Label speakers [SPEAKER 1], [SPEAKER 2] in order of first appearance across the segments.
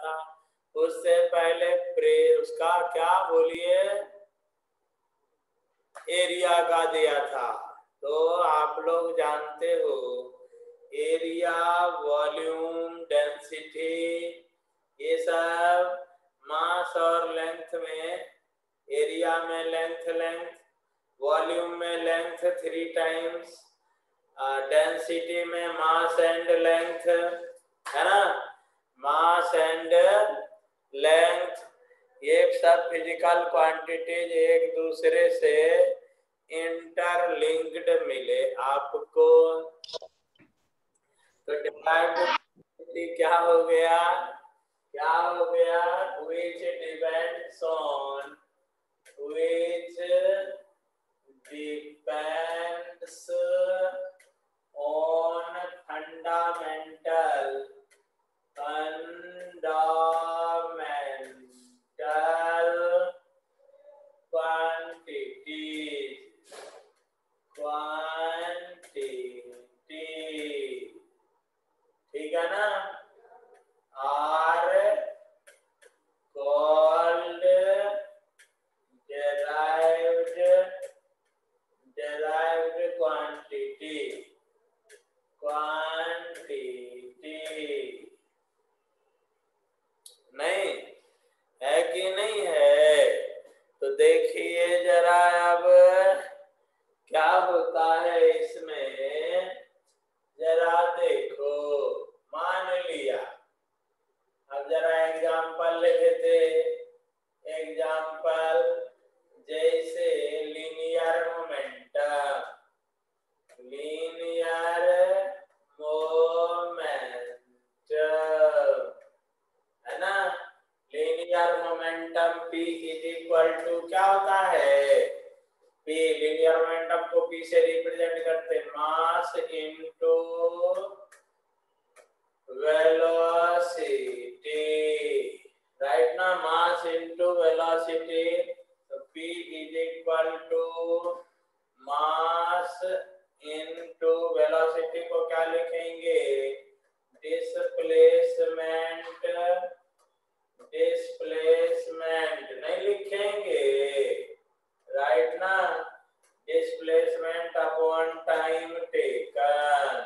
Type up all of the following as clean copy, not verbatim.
[SPEAKER 1] था, उससे पहले उसका क्या बोलिए एरिया का दिया था। तो आप लोग जानते हो एरिया, वॉल्यूम, डेंसिटी, ये सब मास और लेंथ में, एरिया में लेंथ, वॉल्यूम में लेंथ 3 टाइम्स, डेंसिटी में मास एंड लेंथ, है ना, मास एंड लेंथ, ये सब फिजिकल क्वांटिटीज एक दूसरे से इंटरलिंक्ड मिले आपको। तो डिफाइंड क्या हो गया, क्या हो गया, which depends on, which depends on fundamental quantity, ठीक है ना, are called derived quantity, नहीं है कि नहीं है। तो देखिए जरा अब क्या होता है इसमें, जरा देखो, मान लिया, अब जरा एग्जांपल लेते, एग्जांपल जैसे लीनियर मोमेंटम, लीनियर मोमेंटम, है ना, linear momentum P is equal to क्या होता है, P लीनियर मोमेंटम को P से रिप्रेजेंट करते हैं मास इनटू वेलोसिटी, राइट ना, मास इनटू वेलोसिटी, तो P is equal to mass into velocity को क्या लिखेंगे, डिस्प्लेसमेंट, डिस्प्लेसमेंट नहीं लिखेंगे, राइट ना, displacement upon time taken,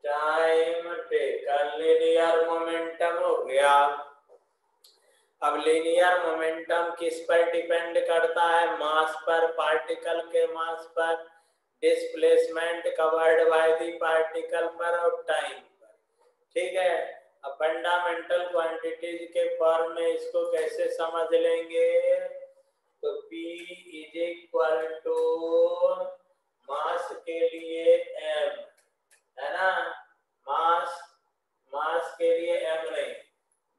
[SPEAKER 1] time taken, linear momentum हो गया। अब लीनियर मोमेंटम किस पर डिपेंड करता है, मास पर, पार्टिकल के मास पर, displacement covered by the particle पर और टाइम पर, ठीक है। अब फंडामेंटल क्वांटिटीज के फॉर्म में इसको कैसे समझ लेंगे, तो P is equal to mass के लिए M, है ना, मास, मास के लिए M नहीं,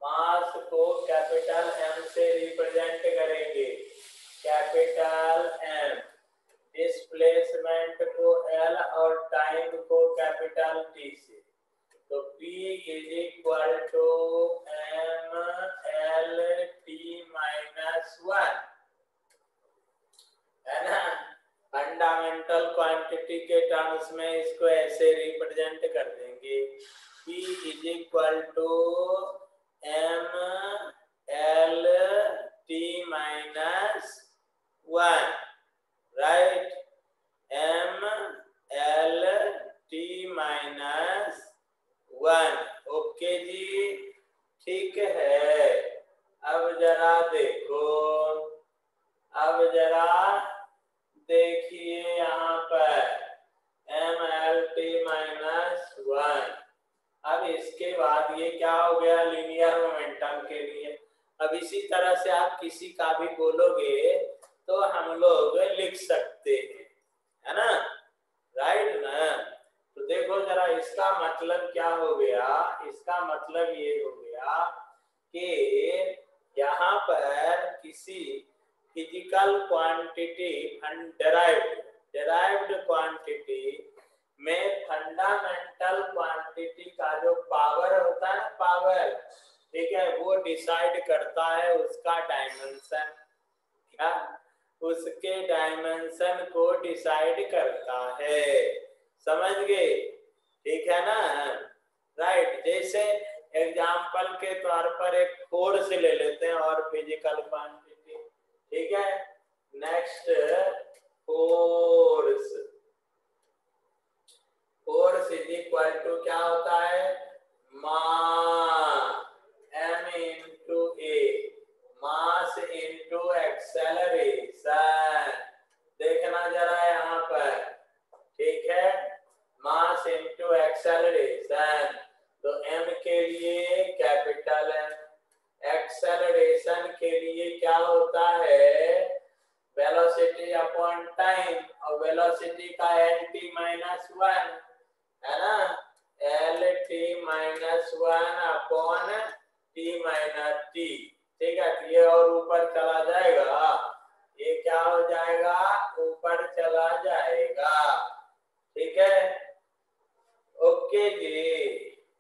[SPEAKER 1] मास को कैपिटल M से रिप्रेजेंट करेंगे, कैपिटल M, डिस्प्लेसमेंट को L और टाइम को कैपिटल T से, तो P is equal to M L T minus 1, है ना, फंडामेंटल क्वांटिटी के टर्म्स में इसको ऐसे रिप्रेजेंट कर देंगे, P is equal to M L T minus 1, right, M L T minus 1, okay ji, ठीक है। अब जरा देखो, अब जरा देखिए यहाँ पर MLT माइनस 1, अब इसके बाद ये क्या हो गया, लीनियर मोमेंटम के लिए। अब इसी तरह से आप किसी का भी बोलोगे तो हम लोग लिख सकते हैं, है ना, राइट ना। तो देखो जरा इसका मतलब क्या हो गया, इसका मतलब ये हो गया कि यहाँ पर किसी फिजिकल क्वांटिटी डेराइव्ड क्वांटिटी में फंडामेंटल क्वांटिटी का जो पावर होता है ना, पावर, ठीक है, वो डिसाइड करता है उसका डायमेंशन, क्या, उसके डायमेंशन को डिसाइड करता है, समझ गए, ठीक है ना, राइट। जैसे एग्जांपल एग्जाम्पल के तौर पर एक फोर्स ले लेते हैं और फिजिकल क्वांटिटी, ठीक है। Next force, force is equal to क्या होता है, mass m into a, mass into acceleration. देखना जरा यहाँ पर, ठीक है, मास इंटू एक्सेलरेशन। तो m के लिए कैपिटल M, एक्सेलरेशन के लिए क्या होता है, वेलोसिटी अपॉन टाइम, और वेलोसिटी का LT-1 है ना, LT-1 अपॉन T-T, ठीक है। ये और ऊपर चला जाएगा, ये क्या हो जाएगा, ऊपर चला जाएगा, ठीक है। ओके जी,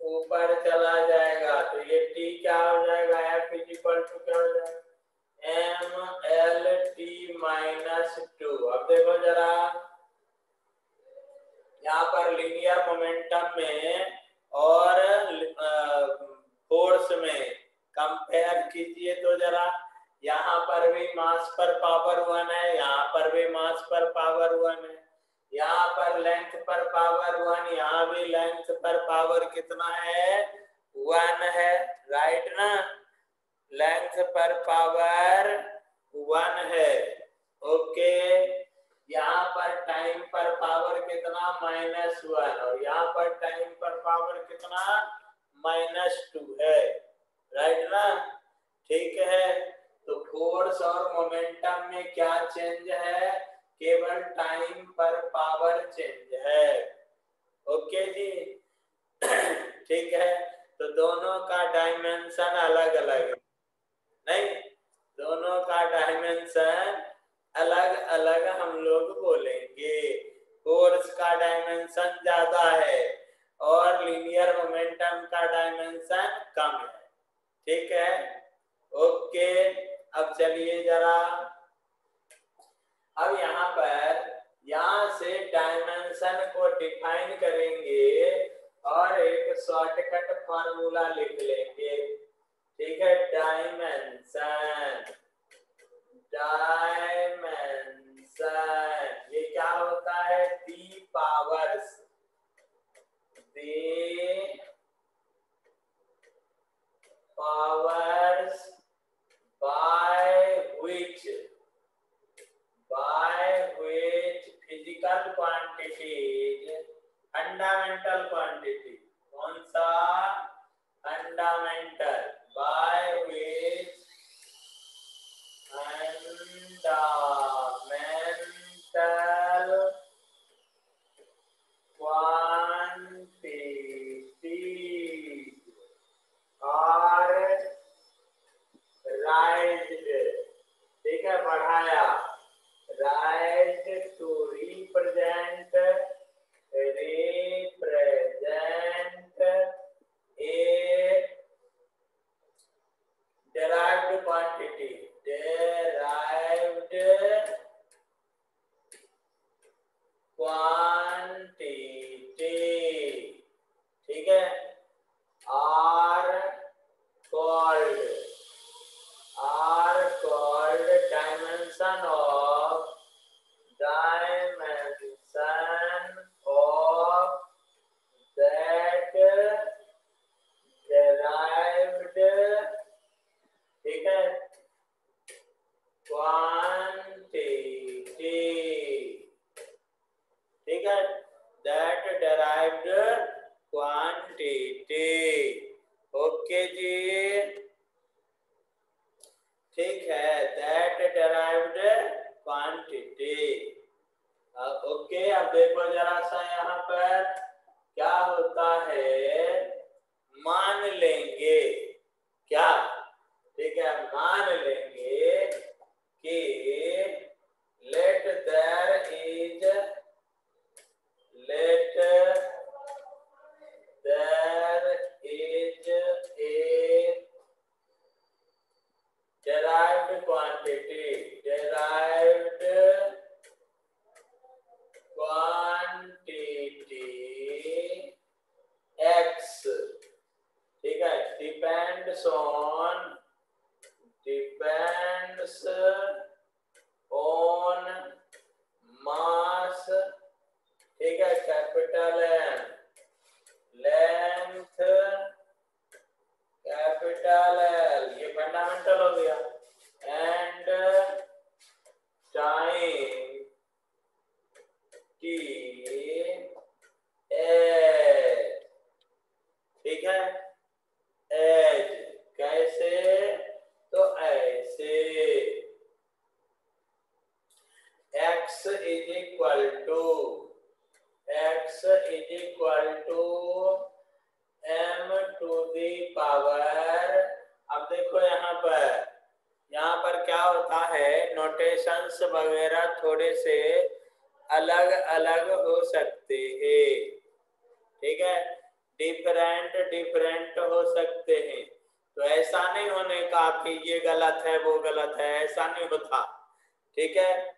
[SPEAKER 1] ऊपर चला जाएगा, तो ये T क्या हो जाएगा, F इज इक्वल टू क्या हो जाएगा, MLT-2। अब देखो जरा यहाँ पर लीनियर मोमेंटम में और फोर्स में कंपेयर कीजिए तो जरा, यहाँ पर भी मास पर पावर 1 है, यहाँ पर भी मास पर पावर 1 है, यहाँ पर लेंथ पर पावर 1, यहाँ भी लेंथ पर पावर कितना है, 1 है, राइट ना, लेंथ पर पावर 1 है, ओके। यहाँ पर टाइम पर पावर कितना, -1, और यहाँ पर टाइम पर पावर कितना, -2 है, राइट ना, ठीक है। तो फोर्स और मोमेंटम में क्या चेंज है, केवल टाइम पर पावर चेंज है, ओके जी। ठीक है, तो दोनों का डायमेंशन अलग अलग है, नहीं, दोनों का डायमेंशन अलग अलग हम लोग बोलेंगे। फोर्स का डायमेंशन ज्यादा है और लीनियर मोमेंटम का डायमेंशन कम है, ठीक है, ओके। अब चलिए जरा, अब यहाँ पर यहाँ से डायमेंशन को डिफाइन करेंगे और एक शॉर्टकट फार्मूला लिख लेंगे, ठीक है। डायमेंशन, डायमेंशन ये क्या होता है, दी powers, the powers by which physical quantities, fundamental quantity, कौन सा, fundamental, by which fundamental quantities are raised, ठीक है, बढ़ाया, raised to represent a derived quantity, ठीक है, are called dimension of that derived, ठीक है, quantity, ठीक है, that derived quantity, okay ji, ठीक है, that derived quantity, ओके। अब देखो जरा सा यहाँ पर क्या होता है, मान लेंगे क्या, ठीक है, मान लेंगे कि let there is a derived quantity depends on mass, ठीक है, capital N, length capital L, ये फंडामेंटल हो गया, एंड टाइम टी एज, ठीक है, एज कैसे, तो ऐसे x is equal to m to the power, अब देखो यहाँ पर क्या होता है, नोटेशंस वगैरह थोड़े से अलग अलग हो सकते हैं, ठीक है, डिफरेंट हो सकते हैं, तो ऐसा नहीं होने का कि ये गलत है वो गलत है, ऐसा नहीं होता, ठीक है।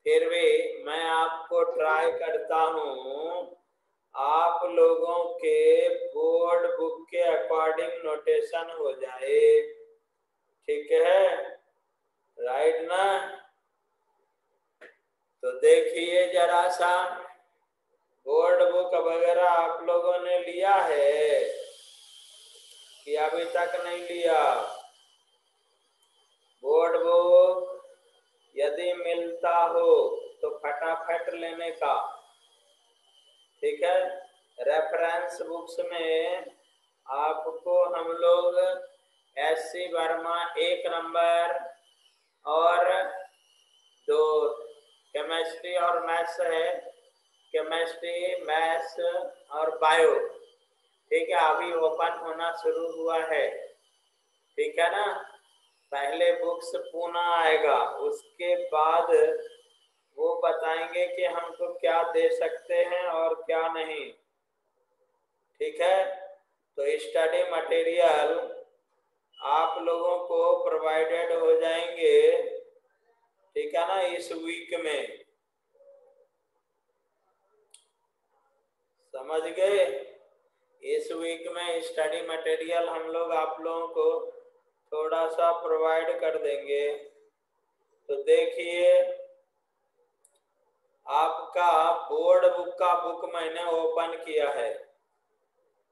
[SPEAKER 1] फिर भी मैं आपको ट्राई करता हूँ आप लोगों के बोर्ड बुक के अकॉर्डिंग नोटेशन हो जाए, ठीक है, राइट ना। तो देखिए जरा सा, बोर्ड बुक वगैरह आप लोगों ने लिया है कि अभी तक नहीं लिया? बोर्ड बुक यदि मिलता हो तो फटाफट लेने का, ठीक है। रेफरेंस बुक्स में आपको हम लोग एससी वर्मा 1 नंबर और 2 केमिस्ट्री और मैथ्स है, केमिस्ट्री मैथ्स और बायो, ठीक है, अभी ओपन होना शुरू हुआ है, ठीक है ना। पहले बुक्स पूना आएगा, उसके बाद वो बताएंगे कि हमको क्या दे सकते हैं और क्या नहीं, ठीक है। तो स्टडी मटेरियल आप लोगों को प्रोवाइडेड हो जाएंगे, ठीक है ना, इस वीक में, समझ गए। इस वीक में स्टडी मटेरियल हम लोग आप लोगों को थोड़ा सा प्रोवाइड कर देंगे। तो देखिए आपका बोर्ड बुक का बुक मैंने ओपन किया है,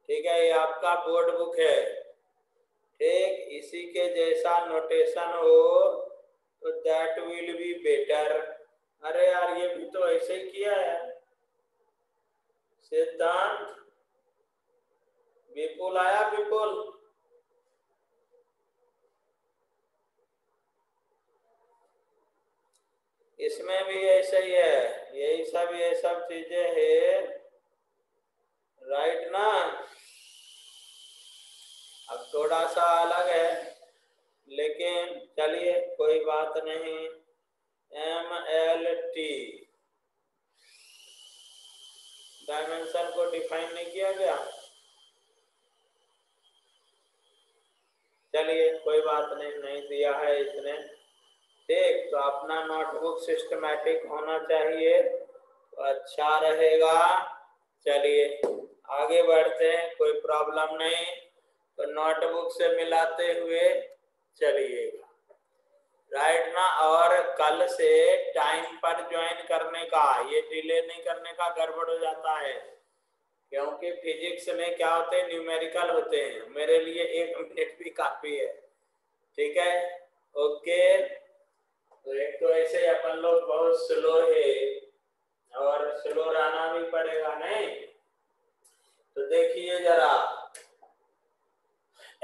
[SPEAKER 1] ठीक है, ये आपका बोर्ड बुक है, ठीक, इसी के जैसा नोटेशन हो तो दैट विल बी बेटर। अरे यार ये भी तो ऐसे ही किया है सिद्धांत, विपुल आया, विपुल इसमें भी ऐसा ही है, यही सब ये सब चीजें है, राइट ना। अब थोड़ा सा अलग है लेकिन चलिए कोई बात नहीं। MLT डायमेंशन को डिफाइन नहीं किया गया, चलिए कोई बात नहीं, नहीं दिया है इसने, ठीक, तो अपना नोटबुक सिस्टमैटिक होना चाहिए तो अच्छा रहेगा। चलिए आगे बढ़ते हैं, कोई प्रॉब्लम नहीं, तो नोटबुक से मिलाते हुए चलिएगा, राइट ना। और कल से टाइम पर ज्वाइन करने का, ये डिले नहीं करने का, गड़बड़ हो जाता है, क्योंकि फिजिक्स में क्या होते हैं, न्यूमेरिकल होते हैं, मेरे लिए 1 मिनट भी काफी है, ठीक है, ओके। तो एक तो ऐसे अपन लोग बहुत स्लो है और स्लो रहना भी पड़ेगा, नहीं। तो देखिए जरा,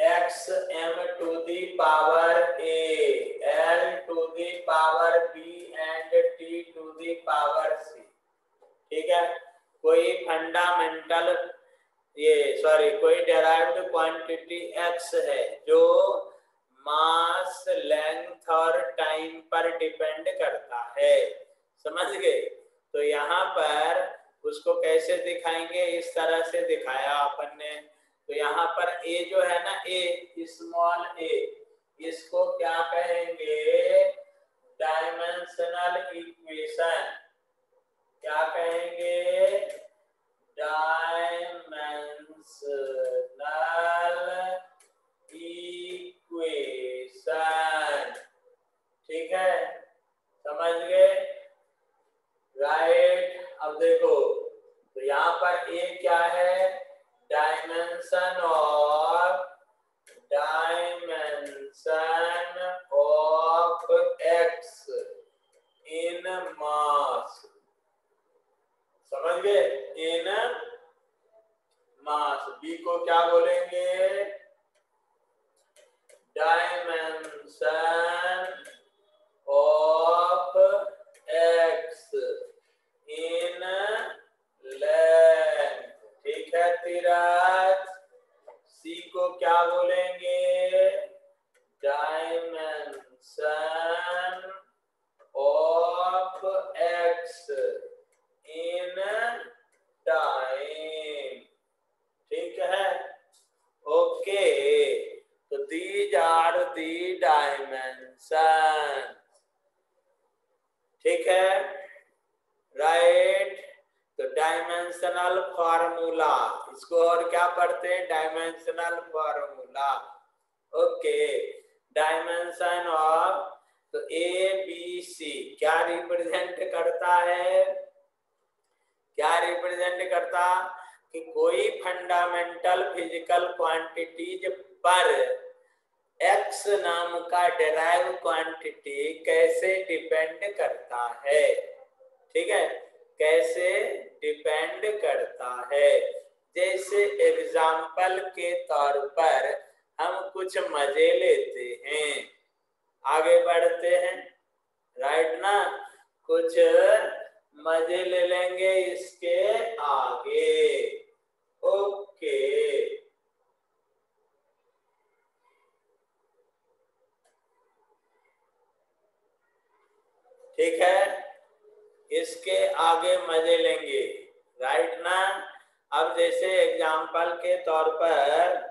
[SPEAKER 1] x m to the power a, l to the power b and t to the power c, ठीक है, कोई फंडामेंटल कोई डेराइव्ड क्वांटिटी x है जो मास, लेंथ और टाइम पर डिपेंड करता है, समझ गए। तो यहाँ पर उसको कैसे दिखाएंगे, इस तरह से दिखाया अपन ने। तो यहाँ पर a जो है ना, a स्मॉल a, इसको क्या कहेंगे, डायमेंशनल इक्वेशन, क्या कहेंगे, dimensional equation, dimension of X in mass, समझ गए, इन मास। बी को क्या बोलेंगे, dimension of X in length, ठीक है तीरथ। सी को क्या बोलेंगे, dimension of X in time, ठीक है, ओके। तो दीज आर दी डायमेंशन, ठीक है, राइट। तो डायमेंशनल फार्मूला, इसको और क्या पढ़ते हैं, dimensional formula, okay. Dimension of, तो ए बी सी क्या रिप्रेजेंट करता है, क्या रिप्रेजेंट करता, कि कोई फंडामेंटल फिजिकल क्वांटिटीज पर एक्स नाम का डेराइव क्वांटिटी कैसे डिपेंड करता है, ठीक है, कैसे डिपेंड करता है। जैसे एग्जाम्पल के तौर पर हम कुछ मजे लेते हैं, आगे बढ़ते हैं, राइट ना, कुछ मजे ले लेंगे इसके आगे, ओके। ठीक है, इसके आगे मजे लेंगे, राइट ना। अब जैसे एग्जाम्पल के तौर पर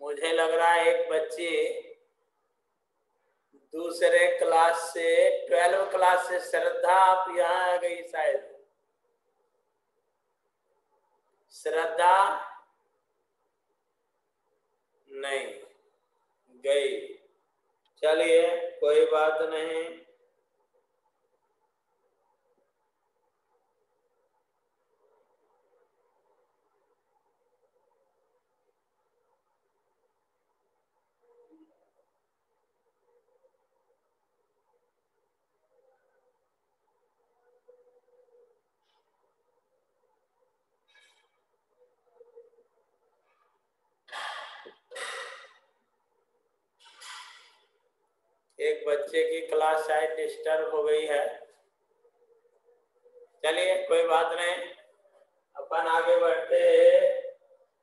[SPEAKER 1] मुझे लग रहा है एक बच्ची दूसरे क्लास से 12 क्लास से, श्रद्धा आप यहाँ आ गई शायद, श्रद्धा नहीं गई, चलिए कोई बात नहीं। एक बच्चे की क्लास शायद डिस्टर्ब हो गई है, चलिए कोई बात नहीं, अपन आगे बढ़ते हैं।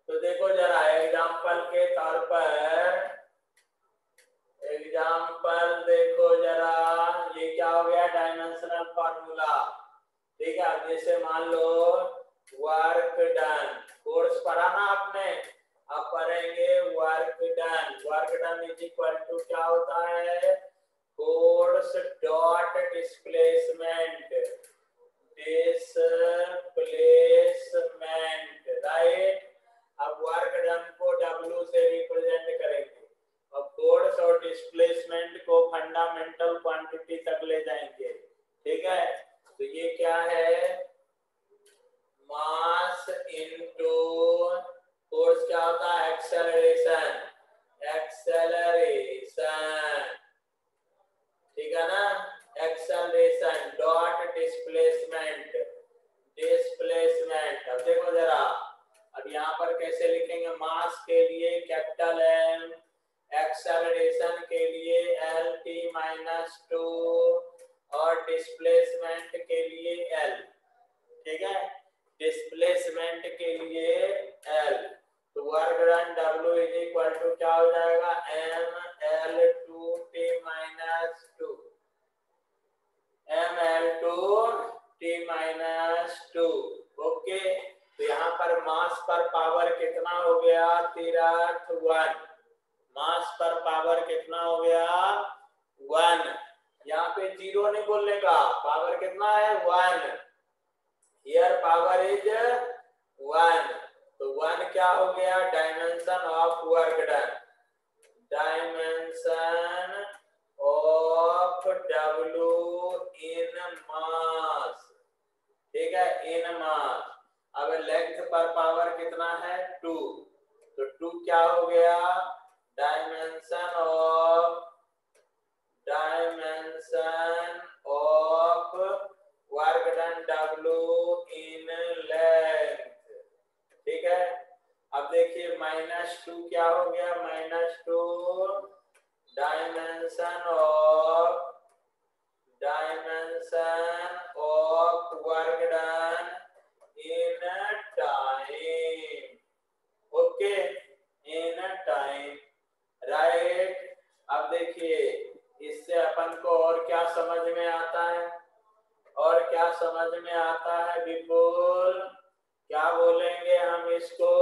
[SPEAKER 1] तो देखो जरा एग्जाम्पल के तौर पर, एग्जाम्पल देखो जरा, ये क्या हो गया, डायमेंशनल फार्मूला, ठीक है। अब जैसे मान लो वर्क डन, कोर्स पढ़ा ना आपने, अब पढ़ेंगे work done. Work done is equal to क्या होता है, फोर्स डॉट डिस्प्लेसमेंट, राइट। अब वर्क डन को W से रिप्रेजेंट करेंगे और फोर्स और डिस्प्लेसमेंट को फंडामेंटल क्वांटिटी तक ले जाएंगे, ठीक है। तो ये क्या है, मास इनटू फोर्स, क्या होता है, एक्सेलरेशन, एक्सेलरेशन, ठीक है ना, एक्सेलरेशन डॉट डिस्प्लेसमेंट, डिस्प्लेसमेंट। अब देखो जरा, अब यहाँ पर कैसे लिखेंगे, मास के लिए कैपिटल M, एक्सेलरेशन के लिए LT-2 और डिस्प्लेसमेंट के लिए L, ठीक है, डिस्प्लेसमेंट के लिए L। तो work done W is equal to क्या हो जाएगा, ML2T-2, ML2T-2, ओके। तो यहाँ पर मास पर पावर कितना हो गया, 1, मास पर पावर कितना हो गया, 1, यहाँ पे 0 नहीं बोलने का, पावर कितना है, 1, हियर पावर इज 1, तो 1 क्या हो गया, dimension of work done, dimension of W इन मास, ठीक है, इन मास। अब लेंथ पर पावर कितना है 2, तो 2 क्या हो गया, dimension of work done W in length, ठीक है। अब देखिए -2 क्या हो गया, -2 dimension of work done in time, okay, in time, right. अब देखिए इससे अपन को और क्या समझ में आता है, और क्या समझ में आता है विपुल, क्या बोलेंगे हम इसको,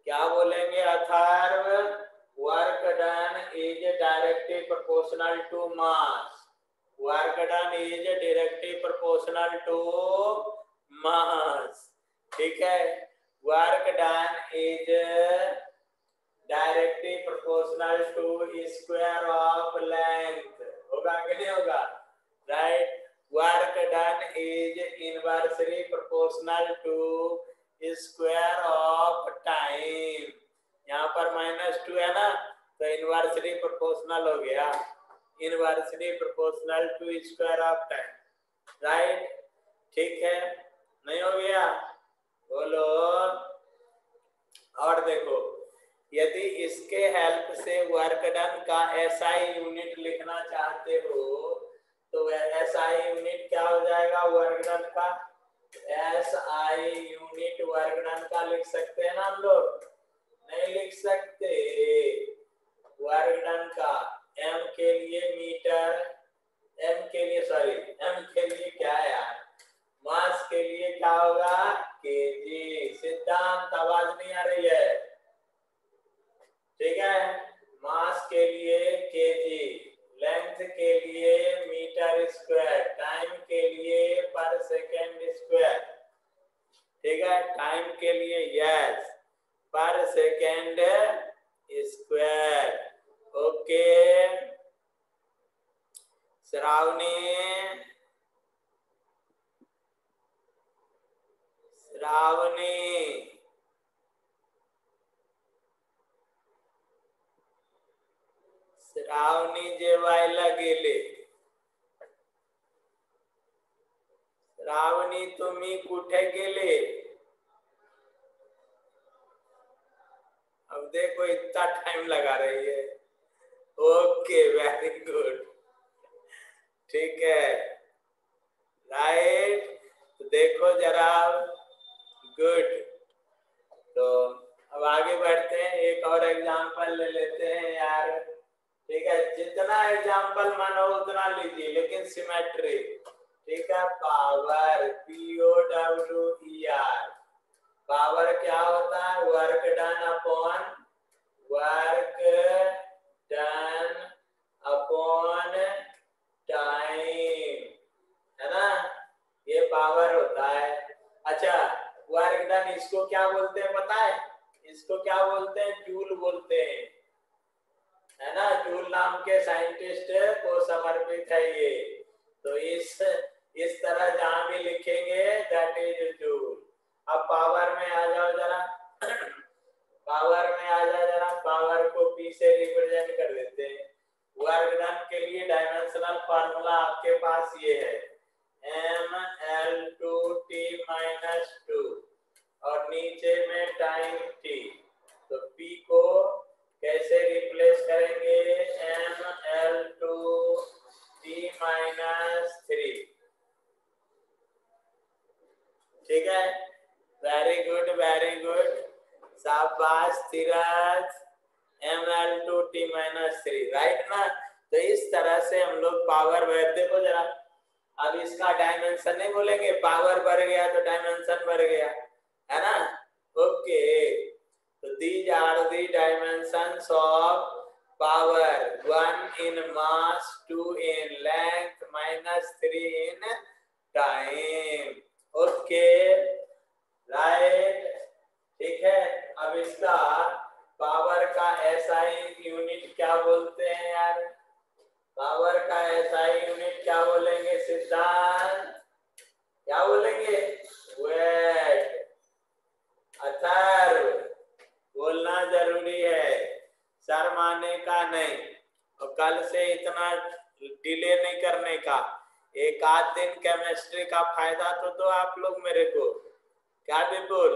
[SPEAKER 1] क्या बोलेंगे Atharva, work done is directly proportional to mass, work done is directly proportional to mass, ठीक है, work done is directly proportional to square of length, होगा कि नहीं होगा, right. Work done is inversely proportional to square of time, यहाँ पर -2 है ना, तो इनवर्सली प्रोपोर्शनल हो गया, inversely proportional to square of time, right, ठीक है, नहीं हो गया, बोलो। और देखो यदि इसके हेल्प से वर्क डन का SI यूनिट लिखना चाहते हो तो SI यूनिट क्या हो जाएगा, वर्क डन का SI यूनिट वर्क डन का लिख सकते हैं ना हम लोग, नहीं लिख सकते, वर्क डन का M के लिए मीटर, M के लिए क्या है यार, मास के लिए क्या होगा, केजी, सिद्धांत आवाज नहीं आ रही है, ठीक है, मास के लिए केजी, लेंथ के लिए मीटर स्क्वायर, टाइम के लिए पर सेकेंड स्क्वायर, ठीक है, टाइम के लिए यस पर सेकेंड स्क्वायर, ओके। श्रावणी जेवायला गेले, श्रावणी तुम्ही कुठे गेले, अब देखो इतना टाइम लगा रही है, ओके वेरी गुड, ठीक है, राइट, तो देखो जरा, गुड, तो अब आगे बढ़ते हैं, एक और एग्जांपल ले लेते हैं यार, ठीक है, जितना एग्जांपल मानो उतना लीजिए लेकिन सिमेट्री, ठीक है, पावर POWER, पावर क्या होता है, वर्क डन अपॉन टाइम, है ना, ये पावर होता है। अच्छा, वर्क डन इसको क्या बोलते हैं पता है, इसको क्या बोलते हैं, जूल बोलते हैं, है ना, जूल नाम के साइंटिस्ट को समर्पित है ये, तो इस तरह जहां भी लिखेंगे दैट इज जूल। अब पावर में आ जाओ जरा, पावर में आ जाओ जरा, पावर को P से रिप्रेजेंट कर देते हैं, वर्क डन के लिए डायमेंशनल फार्मूला आपके पास ये है, mL2T-2 और नीचे में टाइम T, तो P को कैसे रिप्लेस करेंगे, mL2T-3, ठीक है, वेरी गुड, शाबाश धीरज, mL2T-3, राइट ना। तो इस तरह से हम लोग पावर, देखो जरा, अब इसका डायमेंशन नहीं बोलेंगे, पावर बढ़ गया तो डायमेंशन बढ़ गया, है ना, ओके, तो these are the dimensions of power, 1 in mass, 2 in length, -3 in time, okay, right. ठीक है, अब इसका पावर का एसआई यूनिट क्या बोलते हैं यार? पावर का एसआई यूनिट क्या बोलेंगे सिद्धांत? क्या बोलेंगे? वेट। अथर्व, बोलना जरूरी है, शर्माने का नहीं, और कल से इतना डिले नहीं करने का। एक आध दिन केमिस्ट्री का फायदा तो दो आप लोग मेरे को। क्या विपुल?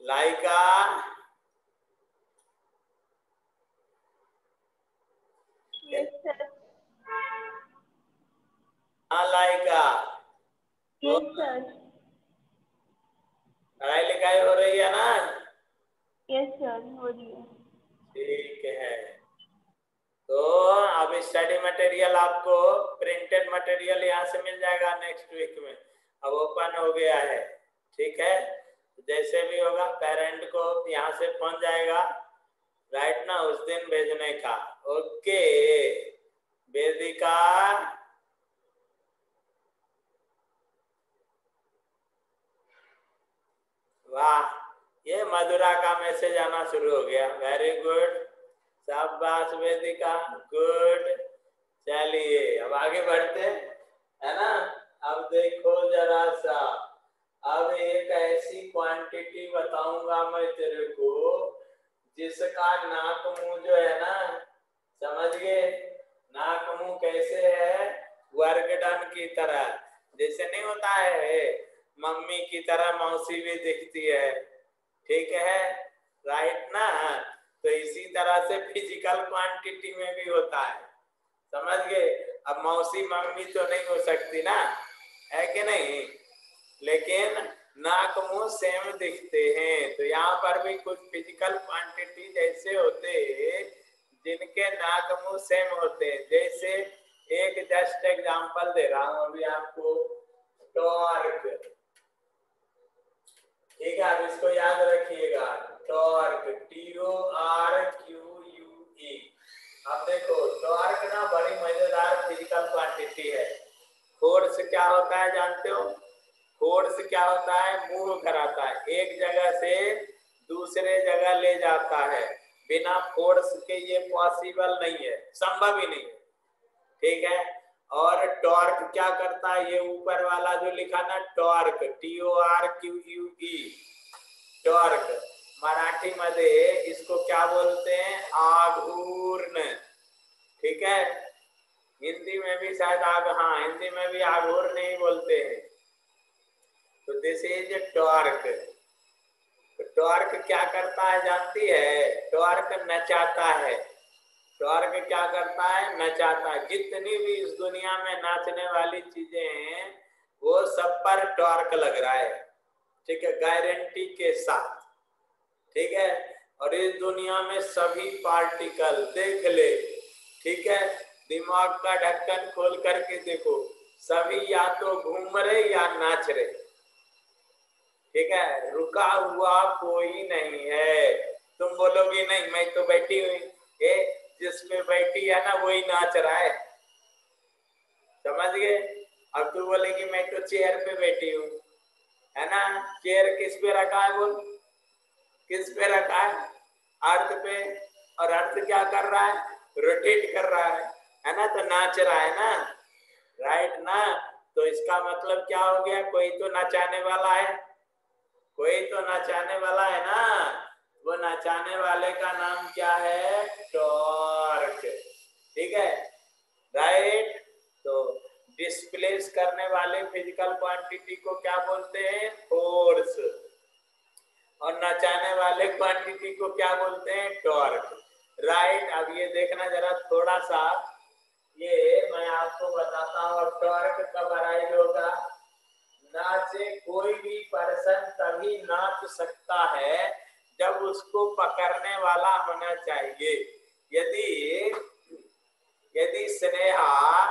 [SPEAKER 1] लाइका,
[SPEAKER 2] यस सर।
[SPEAKER 1] हाँ लाइका,
[SPEAKER 2] यस सर।
[SPEAKER 1] पढ़ाई लिखाई हो रही है ना?
[SPEAKER 2] यस सर, हो रही है।
[SPEAKER 1] ठीक है, तो अब स्टडी मटेरियल आपको प्रिंटेड मटेरियल यहाँ से मिल जाएगा नेक्स्ट वीक में। अब ओपन हो गया है, ठीक है। जैसे भी होगा पेरेंट को यहाँ से पहुंच जाएगा, राइट ना, उस दिन भेजने का। ओके वेदिका, वाह, ये मधुरा का मैसेज आना शुरू हो गया, वेरी गुड, शाबाश वेदिका, गुड। चलिए अब आगे बढ़ते हैं, है ना। अब देखो जरा सा, अब एक ऐसी क्वांटिटी बताऊंगा मैं तेरे को जिसका नाक मुंह जो है ना, समझ गए, नाक मुंह कैसे है? वर्क डन की तरह, जैसे नहीं होता है मम्मी की तरह मौसी भी दिखती है, ठीक है, राइट ना। तो इसी तरह से फिजिकल क्वांटिटी में भी होता है, समझ गए। अब मौसी मम्मी तो नहीं हो सकती ना, है कि नहीं, लेकिन नाक मुंह सेम दिखते हैं। तो यहाँ पर भी कुछ फिजिकल क्वांटिटी जैसे होते हैं जिनके नाक मुंह सेम होते हैं। जैसे एक जस्ट एग्जांपल दे रहा हूं अभी आपको, टॉर्क, ठीक है, अब इसको याद रखिएगा, टॉर्क, TORQUE। अब देखो टॉर्क ना बड़ी मजेदार फिजिकल क्वांटिटी है। फोर्स क्या होता है जानते हो? फोर्स क्या होता है? मूव कराता है, एक जगह से दूसरे जगह ले जाता है। बिना फोर्स के ये पॉसिबल नहीं है, संभव ही नहीं है, ठीक है। और टॉर्क क्या करता है? ये ऊपर वाला जो लिखा ना टॉर्क, TORQUE, टॉर्क, मराठी में इसको क्या बोलते हैं? आघूर्ण, ठीक है। हिंदी में भी शायद हाँ, हिंदी में भी आघूर्ण नहीं बोलते हैं। तो दिस इज टॉर्क। तो टॉर्क क्या करता है जानती है? टॉर्क नचाता है। टॉर्क क्या करता है? नचाता है। जितनी भी इस दुनिया में नाचने वाली चीजें हैं वो सब पर टॉर्क लग रहा है, ठीक है, गारंटी के साथ, ठीक है। और इस दुनिया में सभी पार्टिकल देख ले, ठीक है, दिमाग का ढक्कन खोल करके देखो, सभी या तो घूम रहे या नाच रहे, ठीक है, रुका हुआ कोई नहीं है। तुम बोलोगी नहीं मैं तो बैठी हुई, ये जिस पे बैठी है ना वही नाच रहा है, समझ गए। अब तू बोलेगी मैं तो चेयर पे बैठी हूँ, है ना, चेयर किस पे रखा है? बोल, किस पे रखा है? अर्थ पे। और अर्थ क्या कर रहा है? रोटेट कर रहा है ना, तो नाच रहा है ना, राइट ना। तो इसका मतलब क्या हो गया? कोई तो नचाने वाला है, कोई तो नचाने वाला है ना। वो नचाने वाले का नाम क्या है? टॉर्क, ठीक है, राइट। तो डिस्प्लेस करने वाले फिजिकल क्वांटिटी को क्या बोलते हैं? फोर्स। और नचाने वाले क्वांटिटी को क्या बोलते हैं? Torque, right. अब ये देखना जरा थोड़ा सा, ये मैं आपको बताता हूँ। अब टॉर्क कब अराइज होगा? नाचे कोई भी पर्सन तभी नाच सकता है जब उसको पकड़ने वाला होना चाहिए। यदि यदि स्नेहा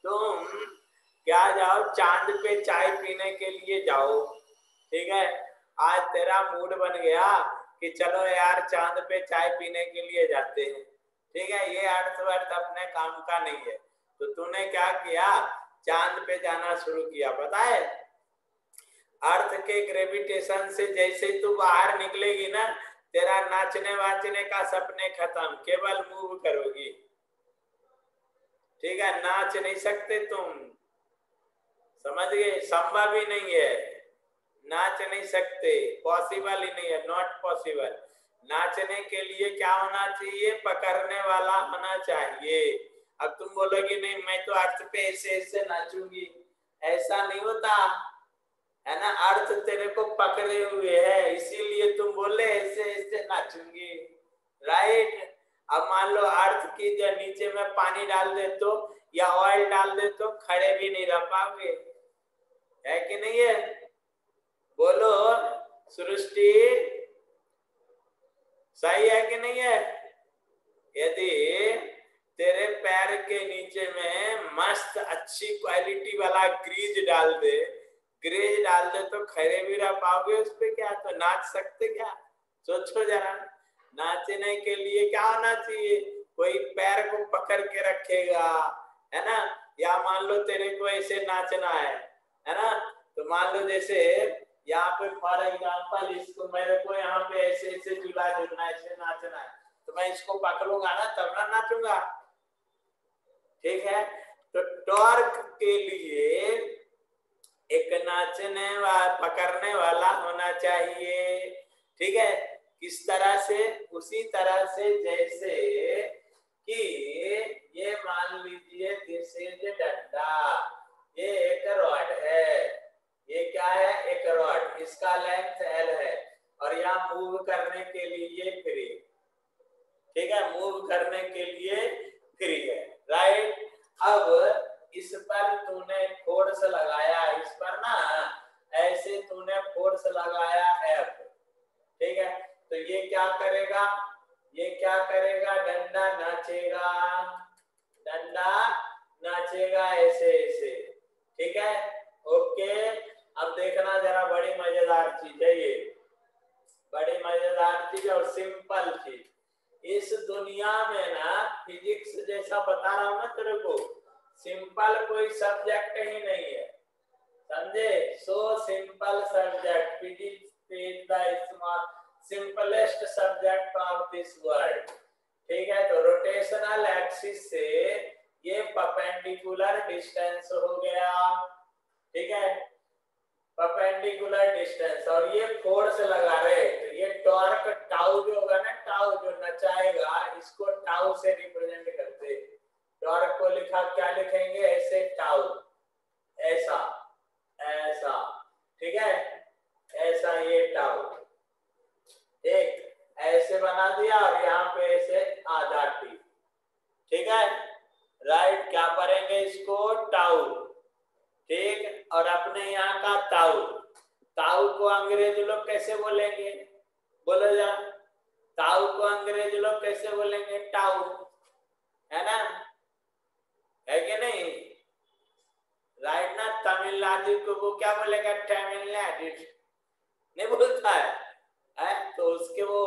[SPEAKER 1] तुम क्या जाओ चांद पे चाय पीने के लिए जाओ, ठीक है, आज तेरा मूड बन गया कि चलो यार चांद पे चाय पीने के लिए जाते हैं, ठीक है, ये अर्थ वर्थ अपने काम का नहीं है। तो तूने क्या किया? चांद पे जाना शुरू किया, पता है, अर्थ के ग्रेविटेशन से जैसे तू बाहर निकलेगी ना, तेरा नाचने वाचने का सपने खत्म, केवल मूव करोगी। ठीक है, नाच नहीं सकते तुम, समझ गए? संभव ही नहीं है, नाच नहीं सकते, पॉसिबल ही नहीं है, नॉट पॉसिबल। नाचने के लिए क्या होना चाहिए? पकड़ने वाला होना चाहिए। अब तुम बोलोगे नहीं मैं तो अर्थ पे ऐसे ऐसे नाचूंगी, ऐसा नहीं होता है ना। अर्थ तेरे को पकड़े हुए है, इसीलिए तुम बोले ऐसे ऐसे नाचूंगी, राइट। अब मान लो अर्थ की जो नीचे में पानी डाल दे तो, या ऑयल डाल दे तो खड़े भी नहीं रह पाओगे, है कि नहीं है? बोलो सृष्टि, सही है कि नहीं है? यदि तेरे पैर के नीचे में मस्त अच्छी क्वालिटी वाला ग्रीज डाल दे, ग्रीज डाल दे तो खड़े भी रह पाओगे उस पे क्या? तो नाच सकते क्या? सोचो जरा, नाचने के लिए क्या होना चाहिए? कोई पैर को पकड़ के रखेगा, है ना। या मान लो तेरे को ऐसे नाचना है ना, तो मान लो जैसे यहाँ पे फॉर एग्जाम्पल इसको मेरे को यहाँ पे ऐसे ऐसे झूला झूलना है, ऐसे नाचना है, तो मैं इसको पकड़ूंगा ना तब ना नाचूंगा, ठीक है। तो टॉर्क के लिए एक नाचने वाला पकड़ने वाला होना चाहिए, ठीक है। किस तरह से? उसी तरह से जैसे कि ये मान लीजिए दिस इज डंडा, ये एक रॉड है, ये क्या है? एक रॉड, इसका लेंथ L है, और यहाँ मूव करने के लिए फ्री, ठीक है, मूव करने के लिए फ्री है, राइट। अब इस पर तूने फोर्स लगाया, इस पर ना ऐसे तूने फोर्स लगाया F, ठीक है, तो ये क्या करेगा? ये क्या करेगा? डंडा नाचेगा, डंडा नाचेगा ऐसे ऐसे, ठीक है, ओके। अब देखना जरा, बड़ी मजेदार चीज है ये, बड़ी मजेदार चीज और सिंपल चीज। इस दुनिया में ना फिजिक्स जैसा बता रहा हूं ना तेरे को, सिंपल कोई सब्जेक्ट ही नहीं है, समझे? So simple subject, physics is the simplest subject of this world, ठीक है। तो रोटेशनल एक्सिस से ये परपेंडिकुलर डिस्टेंस हो गया, ठीक है, परपेंडिकुलर डिस्टेंस, और ये फोर्स लगा रहे, तो ये टॉर्क टाउ जो होगा ना, टाउ जो नचाएगा, इसको टाउ से रिप्रेजेंट करते। टॉर्क को लिखा, क्या लिखेंगे? ऐसे टाउ, ऐसा ऐसा, ठीक है, ऐसा ये टाउ, एक ऐसे बना दिया, और यहाँ पे ऐसे आधा टी, ठीक है, राइट। क्या करेंगे इसको? टाउ, ठीक। और अपने यहाँ का ताऊ, ताऊ को अंग्रेज लोग कैसे बोलेंगे? बोलो जा, ताऊ को अंग्रेज लोग कैसे बोलेंगे? टाउ, है ना, है कि नहीं? राइट ना। तमिलनाडु को वो क्या बोलेगा? तमिलनाडु नहीं बोलता है? तो उसके वो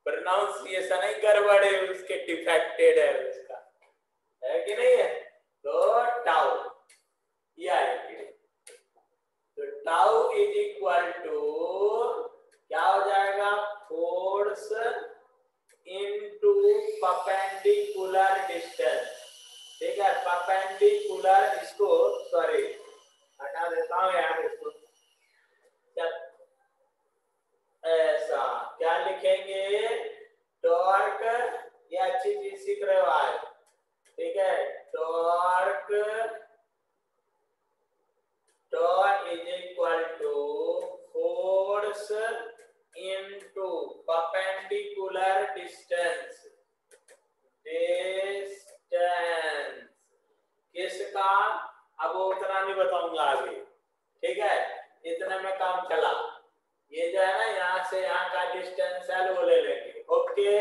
[SPEAKER 1] प्रोनाउंसिएशन ही गड़बड़ है, उसके डिफेक्टेड है उसका, है कि नहीं है? तो टाउ, तो टाउ इज इक्वल टू क्या हो जाएगा? फोर्स इनटू परपेंडिकुलर डिस्टेंस, ठीक है, परपेंडिकुलर, इसको सॉरी हटा देता हूं यार इसको, ऐसा क्या लिखेंगे? टॉर्क, ये अच्छी चीज सीख रहे हो आज, ठीक है, torque, torque is equal to force into perpendicular distance, distance किसका? अब वो उतना नहीं बताऊंगा आगे, ठीक है, इतने में काम चला। ये जो है ना, यहाँ से यहाँ का डिस्टेंस है वो ले लेंगे, ओके।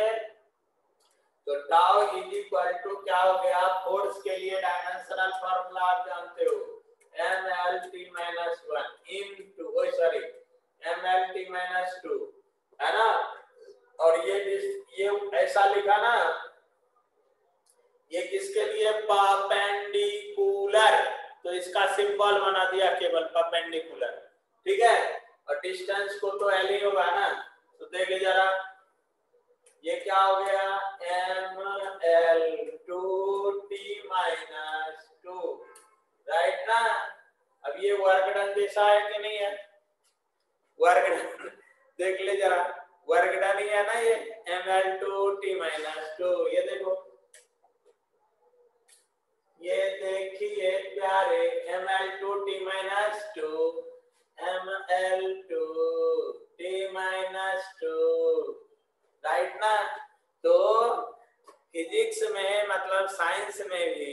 [SPEAKER 1] तो टाउ इज इक्वल टू क्या हो गया? फोर्स के लिए डायमेंशनल फार्मूला आप जानते हो, mlt-1 इनटू, ओए सॉरी, mlt-2, है ना। और ये ऐसा लिखा ना, ये किसके लिए? परपेंडिकुलर, तो इसका सिंबल बना दिया केवल परपेंडिकुलर, ठीक है। और डिस्टेंस को तो एल ही होगा ना, तो देखिए जरा ये क्या हो गया, ml2t-2, राइट ना। अब ये वर्क डन जैसा है कि नहीं है, वर्क डन देख ले जरा, वर्क डन ही है ना ये, ml2t-2, ये देखो, ये देखिए प्यारे, ml2t-2, ml2t-2, राइट ना। तो फिजिक्स में मतलब साइंस में भी,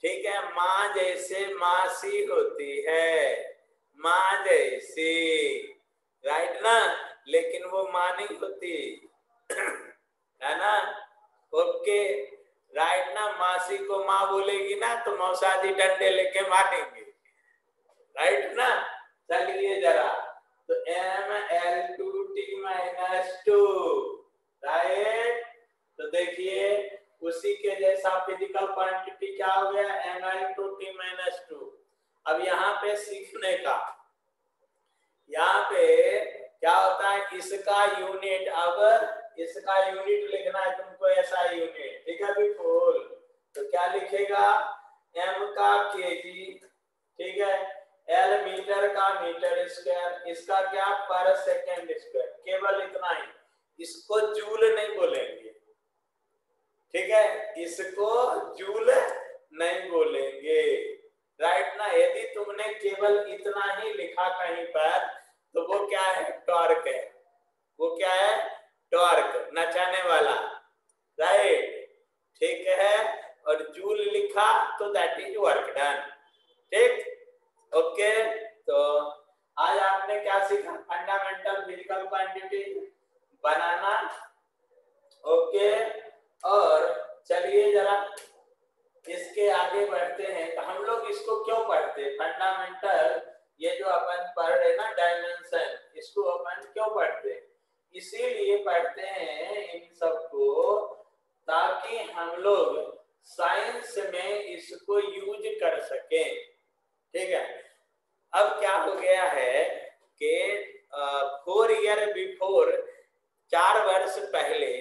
[SPEAKER 1] ठीक है, माँ जैसे मासी होती है, माँ जैसी, राइट ना, लेकिन वो माँ नहीं होती है ना। ओके, राइट ना। मासी को माँ बोलेगी ना तो मौसादी डंडे लेके मारेंगे, राइट ना। चलिए जरा, तो ml2t-2, राइट। तो देखिए उसी के जैसा फिजिकल क्वांटिटी क्या हो गया, ml2t-2। अब यहाँ पे सीखने का, यहाँ पे क्या होता है, इसका यूनिट, अब इसका यूनिट लिखना है तुमको, ऐसा यूनिट, ठीक है बिल्कुल। तो क्या लिखेगा, m का kg, ठीक है, l मीटर का मीटर स्क्वायर, इसका क्या पर सेकेंड स्क्वायर, केवल इतना ही, इसको जूल नहीं बोलेंगे, ठीक है, इसको जूल नहीं बोलेंगे, राइट ना। यदि तुमने केवल इतना ही लिखा कहीं पर तो वो क्या है, टॉर्क है, वो क्या है, टॉर्क, नचाने वाला, राइट, ठीक है। और जूल लिखा तो दैट इज वर्क डन, ठीक, ओके। तो आज आपने क्या सीखा, फंडामेंटल फिजिकल क्वांटिटी बनाना, ओके। और चलिए जरा इसके आगे बढ़ते हैं। तो हम लोग इसको क्यों पढ़ते, फंडामेंटल, ये जो अपन पढ़ रहे ना डायमेंशन, इसको अपन क्यों पढ़ते, इसीलिए पढ़ते हैं इन सबको, ताकि हम लोग साइंस में इसको यूज कर सकें, ठीक है। अब क्या हो गया है कि 4 ईयर बिफोर, 4 वर्ष पहले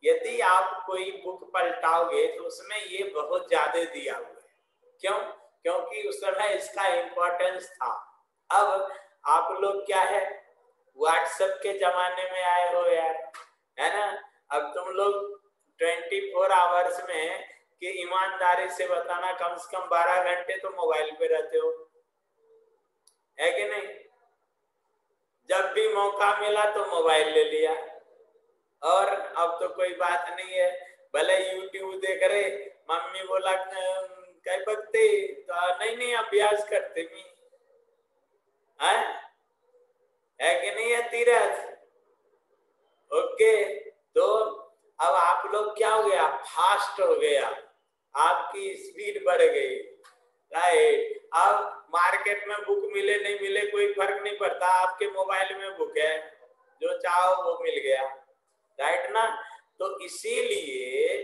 [SPEAKER 1] यदि आप कोई बुक पलटाओगे तो उसमें ये बहुत ज्यादा दिया हुआ है, क्यों, क्योंकि उस समय इसका इम्पोर्टेंस था। अब आप लोग क्या है, व्हाट्सएप के जमाने में आए हो यार, है ना। अब तुम लोग 24 आवर्स में कि ईमानदारी से बताना, कम से कम 12 घंटे तो मोबाइल पे रहते हो, है कि नहीं। जब भी मौका मिला तो मोबाइल ले लिया, और अब तो कोई बात नहीं है, भले यूट्यूब देख रहे, मम्मी बोला कई बकते तो नहीं अभ्यास करते भी है कि नहीं है तीरथ, ओके। तो अब आप लोग क्या हो गया, फास्ट हो गया, आपकी स्पीड बढ़ गई, राइट। अब मार्केट में बुक मिले नहीं मिले कोई फर्क नहीं पड़ता, आपके मोबाइल में बुक है, जो चाहो वो मिल गया, राइट ना। तो इसीलिए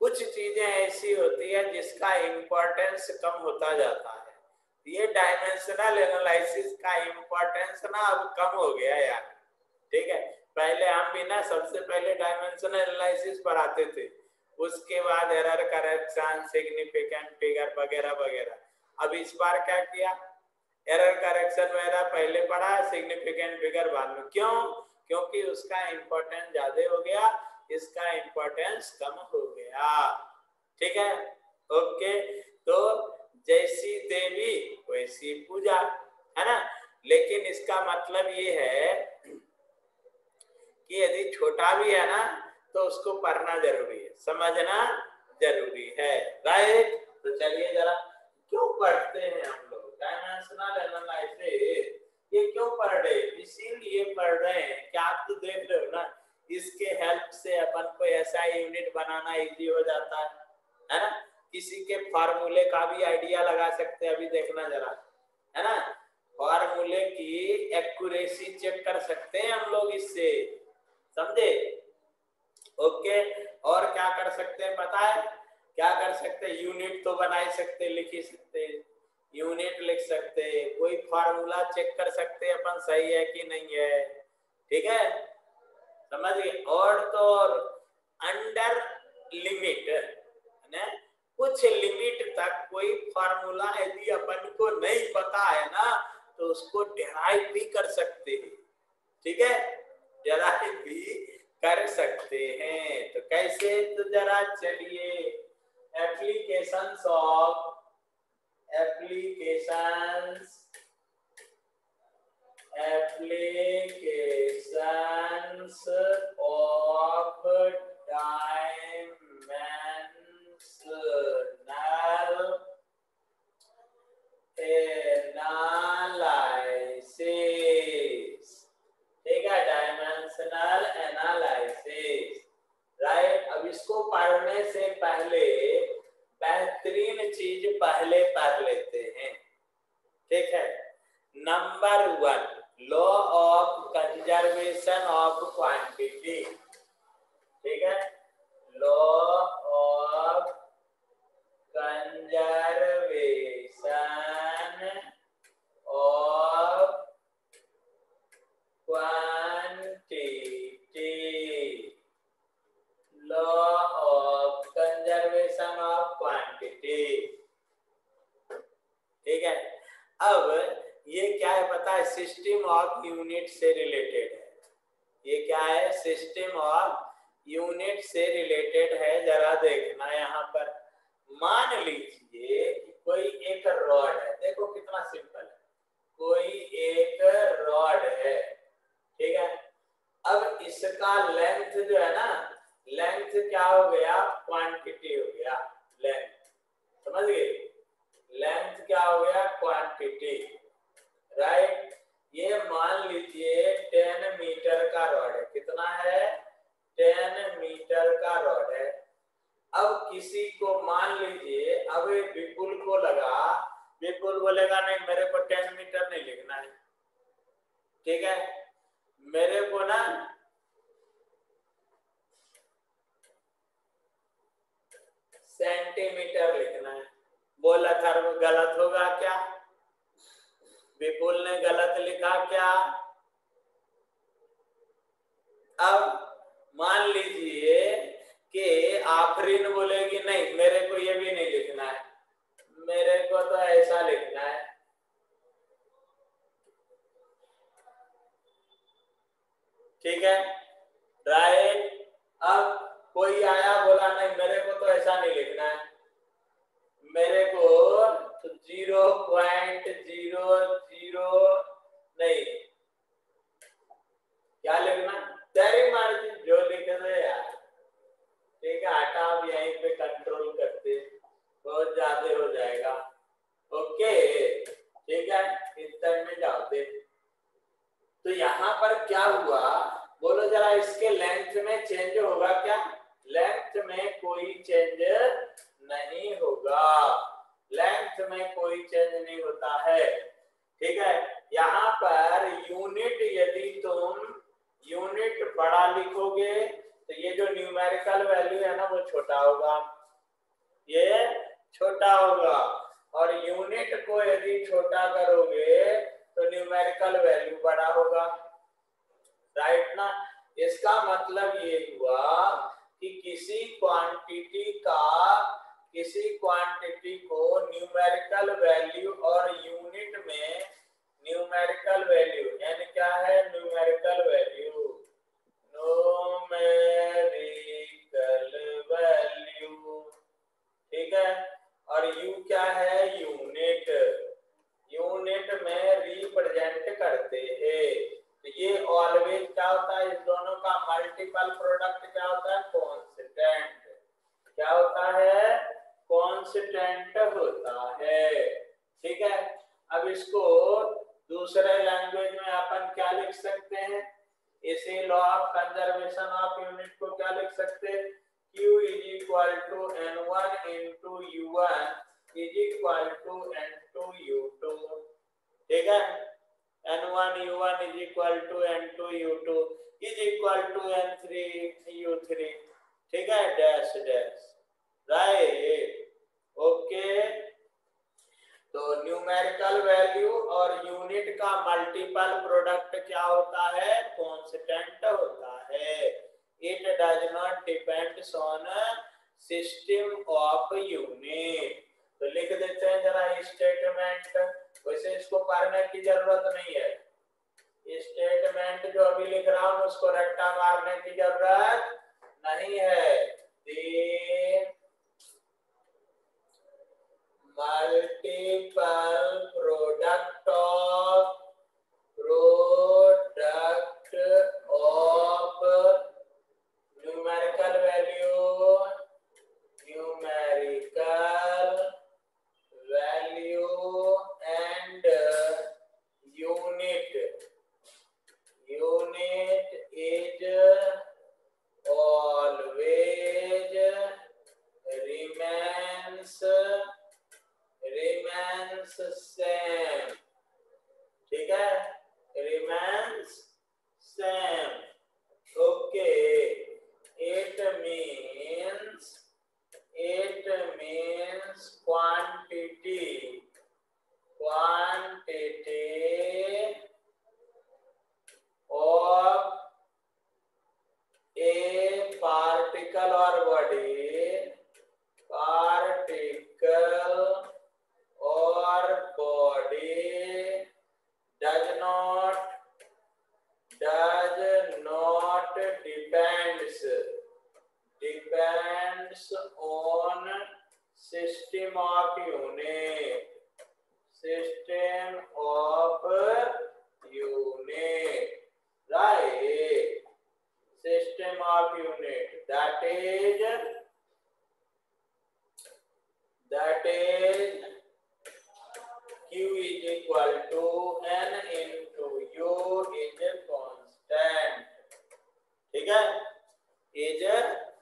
[SPEAKER 1] कुछ चीजें ऐसी होती है जिसका इम्पोर्टेंस कम होता जाता है। ये डायमेंशनल एनालिसिस का इम्पोर्टेंस ना अब कम हो गया यार, ठीक है। पहले हम भी ना सबसे पहले डायमेंशनल एनालिसिस पढ़ाते थे, उसके बाद एरर करेक्शन, सिग्निफिकेंट फिगर वगैरह वगैरह। अब इस बार क्या किया, एरर करेक्शन वगैरह पहले पढ़ा, सिग्निफिकेंट फिगर बाद में, क्यों, क्योंकि उसका इम्पोर्टेंस ज्यादा हो गया, इसका इम्पोर्टेंस कम हो गया, ठीक है, ओके। तो जैसी देवी वैसी पूजा, है ना। लेकिन इसका मतलब ये है कि यदि छोटा भी है ना तो उसको पढ़ना जरूरी है, समझना जरूरी है, राइट। तो चलिए जरा, क्यों पढ़ते हैं हम लोग डायमेंशनल एनालिसिस, ये क्यों पढ़ रहे, इसीलिए पढ़ रहे हैं कि आप तो देख रहे हो ना, इसके हेल्प से अपन को ऐसा यूनिट बनाना इजी हो जाता है ना। किसी के फार्मूले का भी आइडिया लगा सकते हैं, अभी देखना जरा, है ना, फार्मूले की एक्यूरेसी चेक कर सकते हैं हम लोग इससे, समझे, ओके। और क्या कर सकते हैं पता है, क्या कर सकते, यूनिट तो बना ही सकते, लिख ही सकते, यूनिट लिख सकते, कोई फार्मूला चेक कर सकते अपन सही है कि नहीं है, ठीक है, समझ गए। और तो अंडर लिमिट है, कुछ लिमिट तक कोई फार्मूला यदि अपन को नहीं पता है ना तो उसको डिराइव भी कर सकते हैं, ठीक है, डिराइव भी कर सकते हैं। तो कैसे, तो जरा चलिए एप्लीकेशंस ऑफ डायमेंशनल एनालिसिस, ठीक है, डायमेंशनल एनालिसिस, राइट। अब इसको पढ़ने से पहले बेहतरीन चीज पहले पढ़ लेते हैं, ठीक है। Number 1, law of conservation of quantity, ठीक है, law of conservation of quantity, law of conservation of quantity, ठीक है। अब ये क्या है पता है, सिस्टम ऑफ यूनिट से रिलेटेड है, ये क्या है, सिस्टम ऑफ यूनिट से रिलेटेड है। जरा देखना यहाँ पर, मान लीजिए कि कोई एक रॉड है, देखो कितना सिंपल है, कोई एक रॉड है, ठीक है। अब इसका लेंथ जो है ना, लेंथ क्या हो गया, क्वांटिटी हो गया, लेंथ, समझ गए, लेंथ क्या हो गया, क्वांटिटी, राइट। ये मान लीजिए 10 मीटर का रॉड है, कितना है, 10 मीटर का रॉड है। अब किसी को मान लीजिए, अब विपुल को लगा, विपुल बोलेगा नहीं मेरे को 10 मीटर नहीं लिखना है, ठीक है, मेरे को ना सेंटीमीटर लिखना है। बोला था गलत होगा क्या, विपुल ने गलत लिखा क्या। अब मान लीजिए कि आफरीन बोलेगी नहीं मेरे को ये भी नहीं लिखना है, मेरे को तो ऐसा लिखना है, ठीक है, राइट। अब कोई आया बोला नहीं मेरे को तो ऐसा नहीं लिखना है, मेरे को तो 0.00 नहीं, क्या लिखना, तेरी मर्जी जो लिखे दे यार, ठीक है, हटा, अब यहीं पे कंट्रोल करते, बहुत ज्यादा हो जाएगा, ओके, ठीक है, इस टाइम में जाओ दे। तो यहाँ पर क्या हुआ, बोलो जरा, इसके लेंथ में चेंज होगा क्या, लेंथ में कोई चेंज नहीं होगा, लेंथ में कोई चेंज नहीं होता है, ठीक है। यहाँ पर यूनिट, यदि तुम यूनिट बड़ा लिखोगे तो ये जो न्यूमेरिकल वैल्यू है ना वो छोटा होगा, ये छोटा होगा, और यूनिट को यदि छोटा करोगे तो न्यूमेरिकल वैल्यू बड़ा होगा, राइट ना। इसका मतलब ये हुआ कि किसी क्वांटिटी को न्यूमेरिकल वैल्यू और यूनिट में न्यूमेरिकल वैल्यू, यानी क्या है, न्यूमेरिकल वैल्यू, ठीक है, और यू क्या है, यूनिट, यूनिट में रिप्रेजेंट करते हैं। तो ये ऑलवेज क्या होता है, इस दोनों का मल्टीपल प्रोडक्ट क्या होता है, कांस्टेंट, क्या होता है, कांस्टेंट होता है, ठीक है। अब इसको दूसरे लैंग्वेज में अपन क्या लिख सकते हैं, इसी law of conservation of unit को क्या लिख सकते हैं, Q is equal to N1 into U1 is equal to N2 U2, ठीक है, N1 U1 is equal to N2 U2 is equal to N3 U3, ठीक है, डैश डैश, राइट, ओके। तो न्यूमेरिकल वैल्यू और यूनिट का multiple product क्या होता है? कांस्टेंट होता है। It does not depends on system of unit. तो लिख देते हैं जरा स्टेटमेंट। वैसे इसको पढ़ने की जरूरत नहीं है, स्टेटमेंट जो अभी लिख रहा हूं उसको रट्टा मारने की जरूरत नहीं है। Multiple product of numerical value and unit is always remains same। ठीक है, remains same, okay. it means quantity of a particle or body does not depends on system of unit right, system of unit, that is Q is equal to N into U is a constant। ठीक है, is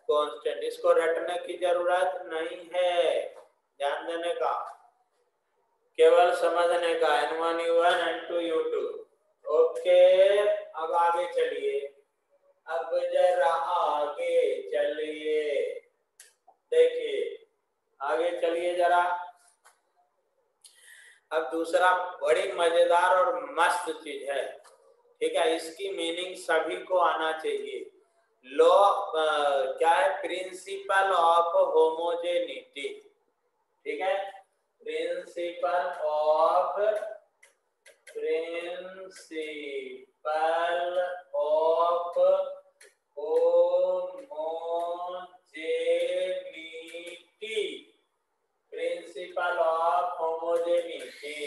[SPEAKER 1] constant, इसको रटने की जरूरत नहीं है, ध्यान देने का, केवल समझने का। N1 U1 N2 U2, okay. अब आगे चलिए, अब जरा आगे चलिए, देखिए आगे चलिए जरा। अब दूसरा बड़ी मजेदार और मस्त चीज है, ठीक है, इसकी मीनिंग सभी को आना चाहिए। लॉ क्या है? प्रिंसिपल ऑफ होमोजेनिटी, ठीक है, principle of homogeneity, principle of homogeneity,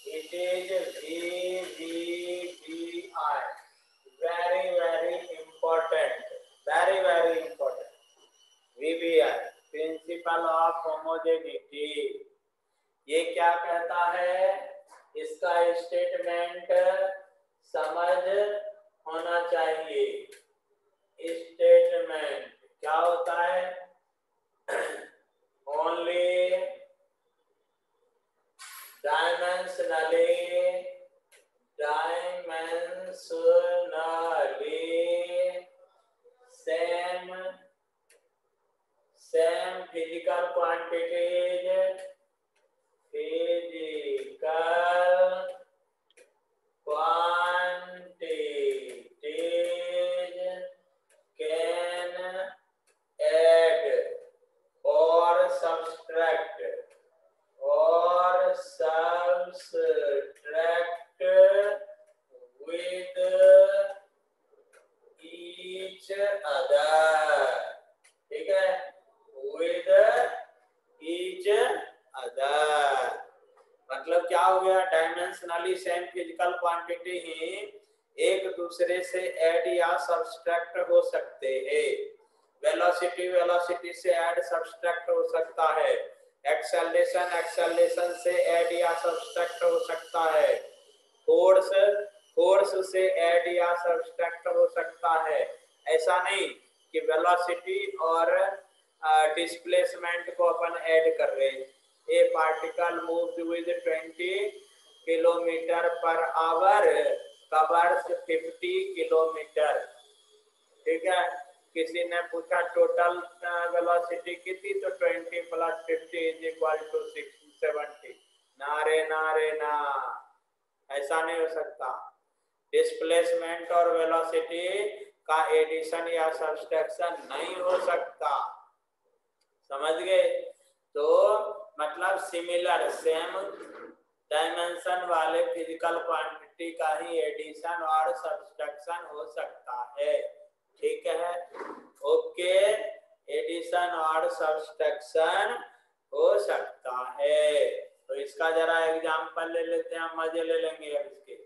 [SPEAKER 1] it is VVDI, very important, VVI, principle of homogeneity। ये क्या कहता है? इसका स्टेटमेंट समझ होना चाहिए। स्टेटमेंट क्या होता है? only dimensionally same physical quantities can add or subtract with each other, ठीक है, with each other मतलब क्या हो गया? डायमेंशनली सेम फिजिकल क्वांटिटी ही एक दूसरे से ऐड या सब्सट्रैक्ट हो सकते हैं। वेलोसिटी से ऐड सब्सट्रैक्ट हो सकता है, एक्सेलरेशन से ऐड या सब्सट्रैक्ट हो सकता है, फोर्स से ऐड या सब्सट्रैक्ट हो सकता है। ऐसा नहीं कि वेलोसिटी और डिस्प्लेसमेंट को अपन ऐड कर रहे हैं। A particle moves with 20 km/h covers 50 km, ठीक है, किसी ने पूछा टोटल वेलोसिटी कितनी, तो 20 + 50 = 70। नारे नारे ना, ऐसा नहीं हो सकता। डिस्प्लेसमेंट और वेलोसिटी का एडिशन या सब्सट्रैक्शन नहीं हो सकता, समझ गए? तो मतलब सिमिलर, सेम डायमेंशन वाले फिजिकल क्वांटिटी का ही एडिशन और सब्सट्रैक्शन हो सकता है, ठीक है? ओके, एडिशन और सब्सट्रैक्शन हो सकता है। तो इसका जरा एग्जांपल ले लेते हैं, मजे ले लेंगे अब इसके,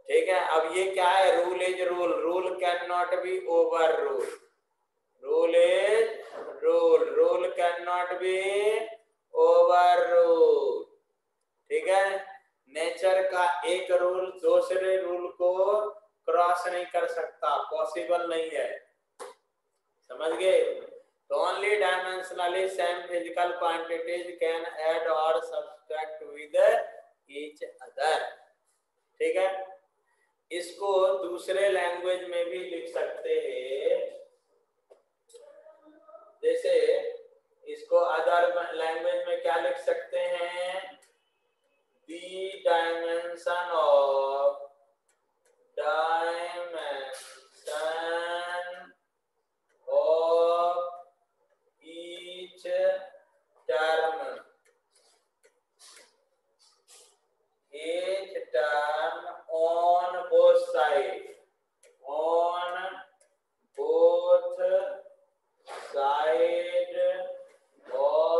[SPEAKER 1] ठीक है? अब ये क्या है? Rule is rule, rule can not be over rule, rule is rule, rule can not be over rule, ठीक है? नेचर का एक रूल दूसरे रूल को क्रॉस नहीं कर सकता, पॉसिबल नहीं है, समझ गए? तो only dimensionally same physical quantities can add और सब्सट्रैक्ट विद ईच अदर, ठीक है? इसको दूसरे लैंग्वेज में भी लिख सकते हैं, जैसे इसको अदर लैंग्वेज में क्या लिख सकते हैं? The dimension of each term on both sides of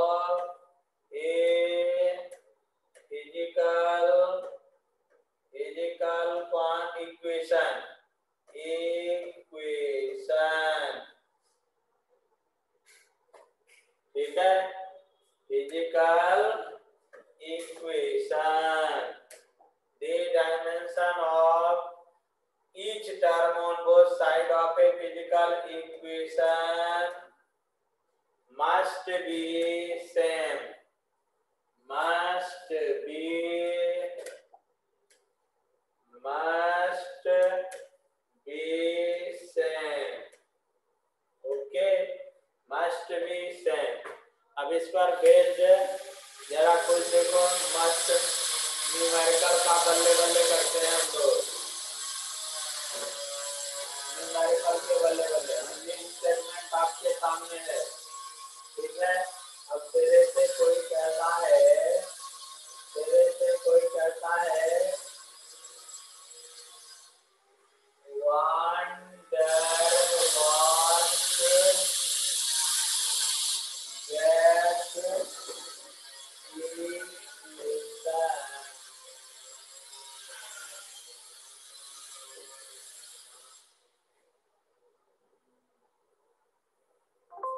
[SPEAKER 1] a physical equation, ठीक है? Physical equation, the dimension of each term on both sides of a physical equation must be same, must be same, okay, must be same। अब इस पर based जरा कुछ देखो, must numerical का बल्ले बल्ले करते हैं हम लोग, न्यूमेरिकल के बल्ले बल्ले। ये स्टेटमेंट आपके सामने है, ठीक है? अब तेरे से कोई कहता है,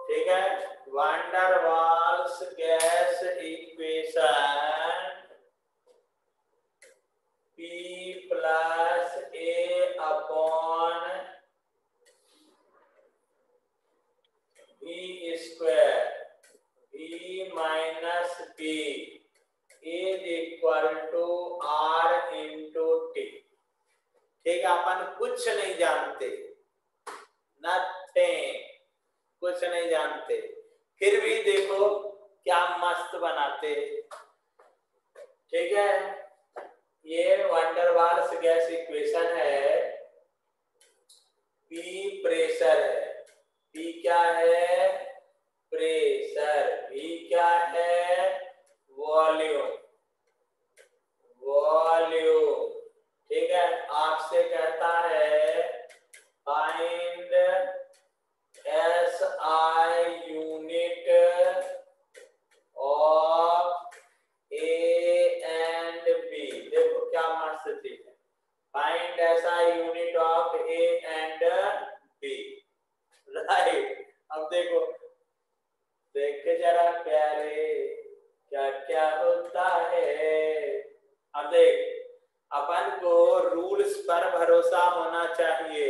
[SPEAKER 1] ठीक है? Van der Waals gas equation P + A/V², V - B = R/T, ठीक है? अपन कुछ नहीं जानते, नथिंग, कुछ नहीं जानते, फिर भी देखो क्या मस्त बनाते, ठीक है? ये वांडर वाल्स गैस इक्वेशन है, P प्रेशर है, P क्या है? प्रेशर, V क्या है? वॉल्यूम, ठीक है? आपसे कहता है find SI unit of A and B, देखो क्या मस्त चीज है, find SI unit of A and B, right? अब देखो, देख के जरा प्यारे क्या क्या होता है। अब देख, अपन को रूल्स पर भरोसा होना चाहिए,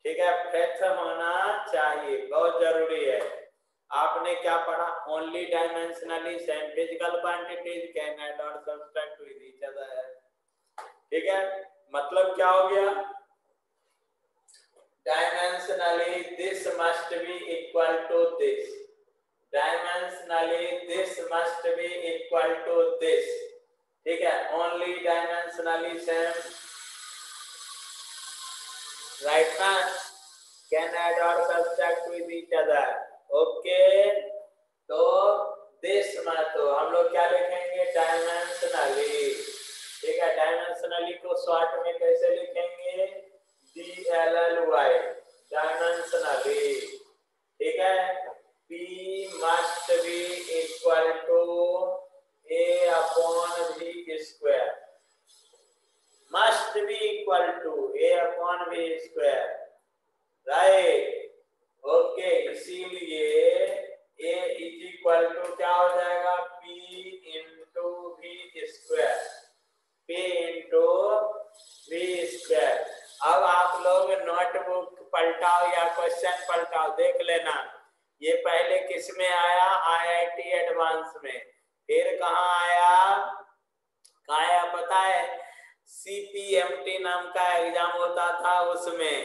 [SPEAKER 1] ठीक है? फेथ होना चाहिए, बहुत जरूरी है। आपने क्या पढ़ा? Only dimensionally same physical quantities can add और सब्सट्रैक्ट विद ईच अदर, ठीक है? मतलब क्या हो गया? Dimensionally this must be equal to this. Dimensionally this must be equal to this. ठीक है, only dimensionally same, right ना, can add or subtract with each other. Okay, तो this में तो हम लोग क्या लिखेंगे, dimensionally. ठीक है, dimensionally को शॉर्ट में कैसे लिखेंगे, DLLY, dimensionally. ठीक है, P must be equal to A upon V square. Must be equal to A upon V square. Right? Okay. इसीलिए A is equal to क्या हो जाएगा, P into V square. P into V square. अब आप लोग notebook पलटाओ या question पलटाओ, देख लेना। ये पहले किस में आया, IIT एडवांस में, फिर कहाँ आया पता है, CPMT नाम का एग्जाम होता था उसमें,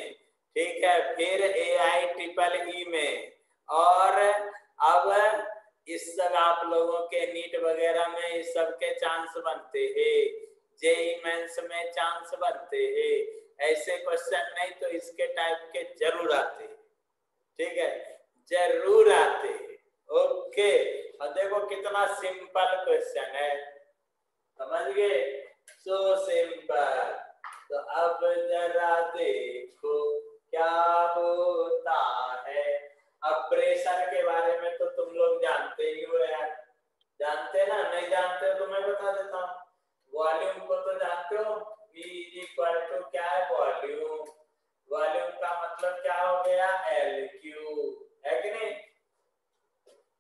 [SPEAKER 1] ठीक है, फिर AIEEE में, और अब इस सब आप लोगों के नीट वगैरह में इस सब के चांस बनते हैं, जेईई मेंस में चांस बनते हैं। ऐसे क्वेश्चन नहीं तो इसके टाइप के जरूर आते, ठीक है, जरूर आते। ओके, और देखो कितना सिंपल क्वेश्चन है, समझ गए, सो सिंपल। तो अब जरा देखो क्या होता है। अब प्रेशर के बारे में तो तुम लोग जानते ही हो यार, जानते ना, नहीं जानते तो मैं बता देता हूँ। वॉल्यूम को तो जानते हो, V इक्वल टू क्या है, वॉल्यूम। वॉल्यूम का मतलब क्या हो गया, LQ, है कि नहीं,